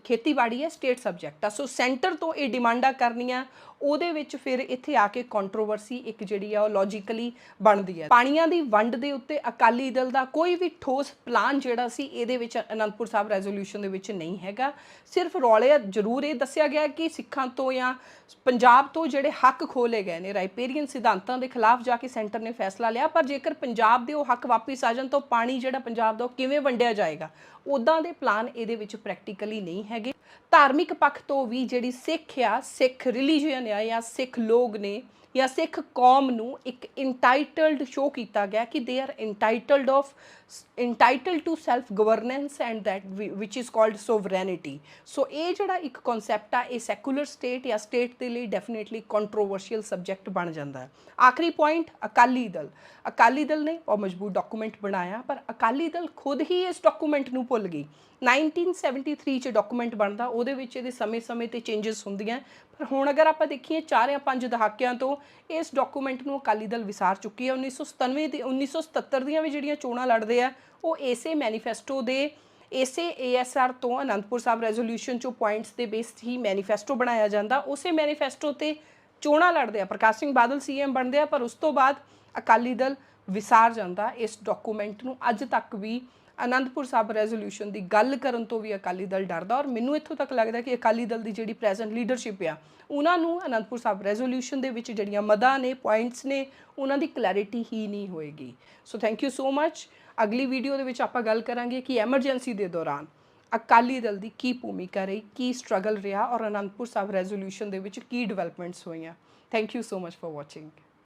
ਖੇਤੀਬਾੜੀ ਹੈ ਸਟੇਟ ਸਬਜੈਕਟ ਆ, ਸੋ ਸੈਂਟਰ ਤੋਂ ਇਹ ਡਿਮਾਂਡਾਂ ਕਰਨੀਆਂ, ਉਹਦੇ ਵਿੱਚ ਫਿਰ ਇੱਥੇ ਆ ਕੇ ਕੰਟਰੋਵਰਸੀ ਇੱਕ ਜਿਹੜੀ ਆ ਉਹ ਲੌਜੀਕਲੀ ਬਣਦੀ ਹੈ। ਪਾਣੀਆਂ ਦੀ ਵੰਡ ਦੇ ਉੱਤੇ ਅਕਾਲੀ ਦਲ ਦਾ ਕੋਈ ਵੀ ਠੋਸ ਪਲਾਨ ਜਿਹੜਾ ਸੀ ਇਹਦੇ ਵਿੱਚ ਅਨੰਦਪੁਰ ਸਾਹਿਬ ਰੈਜ਼ੋਲੂਸ਼ਨ ਦੇ ਵਿੱਚ ਨਹੀਂ ਹੈਗਾ। ਸਿਰਫ ਰੌਲੇ ਜ਼ਰੂਰ ਇਹ ਦੱਸਿਆ ਗਿਆ ਕਿ ਸਿੱਖਾਂ ਤੋਂ ਜਾਂ ਪੰਜਾਬ ਤੋਂ ਜਿਹੜੇ ਹੱਕ ਖੋਲੇ ਗਏ ਨੇ, ਰਾਈਪੇਰੀਅਨ ਸਿਧਾਂਤਾਂ ਦੇ ਖਿਲਾਫ ਜਾ ਕੇ ਸੈਂਟਰ ਨੇ ਫੈਸਲਾ ਲਿਆ, ਪਰ ਜੇਕਰ ਪੰਜਾਬ ਦੇ ਉਹ ਹੱਕ ਵਾਪਿਸ ਆ ਜਾਣ ਤਾਂ ਪਾਣੀ ਜਿਹੜਾ ਪੰਜਾਬ ਦਾ ਉਹ ਕਿਵੇਂ ਵੰਡਿਆ ਜਾਏਗਾ, ਉੱਦਾਂ ਦੇ ਪਲਾਨ ਇਹਦੇ ਵਿੱਚ ਪ੍ਰੈਕਟੀਕਲੀ ਨਹੀਂ ਹੈਗੇ। ਧਾਰਮਿਕ ਪੱਖ ਤੋਂ ਵੀ ਜਿਹੜੀ ਸਿੱਖ ਆ, ਸਿੱਖ ਰਿਲੀਜੀਅਨ ਆ ਜਾਂ ਸਿੱਖ ਲੋਕ ਨੇ ਜਾਂ ਸਿੱਖ ਕੌਮ ਨੂੰ ਇੱਕ ਇੰਟਾਈਟਲਡ ਸ਼ੋ ਕੀਤਾ ਗਿਆ ਕਿ they are entitled to self governance and that which is called sovereignty। ਸੋ ਇਹ ਜਿਹੜਾ ਇੱਕ ਕਨਸੈਪਟ ਆ ਇਹ ਸੈਕੂਲਰ ਸਟੇਟ ਜਾਂ ਸਟੇਟ ਦੇ ਲਈ ਡੈਫੀਨੇਟਲੀ ਕੰਟਰੋਵਰਸ਼ੀਅਲ ਸਬਜੈਕਟ ਬਣ ਜਾਂਦਾ ਹੈ। ਆਖਰੀ ਪੁਆਇੰਟ ਅਕਾਲੀ ਦਲ ਨੇ ਉਹ ਮਜ਼ਬੂਤ ਡਾਕੂਮੈਂਟ ਬਣਾਇਆ, ਪਰ ਅਕਾਲੀ ਦਲ ਖੁਦ ਹੀ ਇਸ ਡਾਕੂਮੈਂਟ ਨੂੰ ਭੁੱਲ ਗਈ। 1973 'ਚ ਡਾਕੂਮੈਂਟ ਬਣਦਾ, ਉਹਦੇ ਵਿੱਚ ਇਹਦੇ ਸਮੇਂ ਤੇ ਚੇਂਜਸ ਹੁੰਦੀਆਂ, ਪਰ ਹੁਣ ਅਗਰ ਆਪਾਂ ਦੇਖੀਏ 4 ਜਾਂ 5 ਦਹਾਕਿਆਂ ਤੋਂ ਇਸ ਡਾਕੂਮੈਂਟ ਨੂੰ ਅਕਾਲੀ ਦਲ ਵਿਸਾਰ ਚੁੱਕੀ ਹੈ। 1977 ਦੀਆਂ ਵੀ ਜਿਹੜੀਆਂ ਚੋਣਾਂ ਲੜਦੇ ਆ ਉਹ ਇਸੇ ਮੈਨੀਫੈਸਟੋ ਦੇ, ਇਸੇ ASR ਤੋਂ ਅਨੰਦਪੁਰ ਸਾਹਿਬ ਰੈਜ਼ੋਲੂਸ਼ਨ 'ਚੋਂ ਪੁਆਇੰਟਸ ਦੇ ਬੇਸਡ ਹੀ ਮੈਨੀਫੈਸਟੋ ਬਣਾਇਆ ਜਾਂਦਾ, ਉਸੇ ਮੈਨੀਫੈਸਟੋ ਤੇ ਚੋਣਾਂ ਲੜਦੇ ਆ। ਪ੍ਰਕਾਸ਼ ਸਿੰਘ ਬਾਦਲ CM ਬਣਦੇ ਆ, ਪਰ ਉਸ ਤੋਂ ਬਾਅਦ ਅਕਾਲੀ ਦਲ ਵਿਸਾਰ ਜਾਂਦਾ ਇਸ ਡਾਕੂਮੈਂਟ ਨੂੰ। ਅੱਜ ਤੱਕ ਵੀ ਅਨੰਦਪੁਰ ਸਾਹਿਬ ਰੈਜ਼ੋਲੂਸ਼ਨ ਦੀ ਗੱਲ ਕਰਨ ਤੋਂ ਵੀ ਅਕਾਲੀ ਦਲ ਡਰਦਾ ਔਰ ਮੈਨੂੰ ਇੱਥੋਂ ਤੱਕ ਲੱਗਦਾ ਕਿ ਅਕਾਲੀ ਦਲ ਦੀ ਜਿਹੜੀ ਪ੍ਰੈਜ਼ੈਂਟ ਲੀਡਰਸ਼ਿਪ ਆ ਉਹਨਾਂ ਨੂੰ ਅਨੰਦਪੁਰ ਸਾਹਿਬ ਰੈਜ਼ੋਲੂਸ਼ਨ ਦੇ ਵਿੱਚ ਜਿਹੜੀਆਂ ਮਦਾਂ ਨੇ, ਪੁਆਇੰਟਸ ਨੇ, ਉਹਨਾਂ ਦੀ ਕਲੈਰਿਟੀ ਹੀ ਨਹੀਂ ਹੋਏਗੀ। So thank you so much. ਅਗਲੀ ਵੀਡੀਓ ਦੇ ਵਿੱਚ ਆਪਾਂ ਗੱਲ ਕਰਾਂਗੇ ਕਿ ਐਮਰਜੈਂਸੀ ਦੇ ਦੌਰਾਨ ਅਕਾਲੀ ਦਲ ਦੀ ਕੀ ਭੂਮਿਕਾ ਰਹੀ, ਕੀ ਸਟਰਗਲ ਰਿਹਾ ਔਰ ਅਨੰਦਪੁਰ ਸਾਹਿਬ ਰੈਜ਼ੋਲੂਸ਼ਨ ਦੇ ਵਿੱਚ ਕੀ ਡਿਵੈਲਪਮੈਂਟਸ ਹੋਈਆਂ। Thank you so much for watching.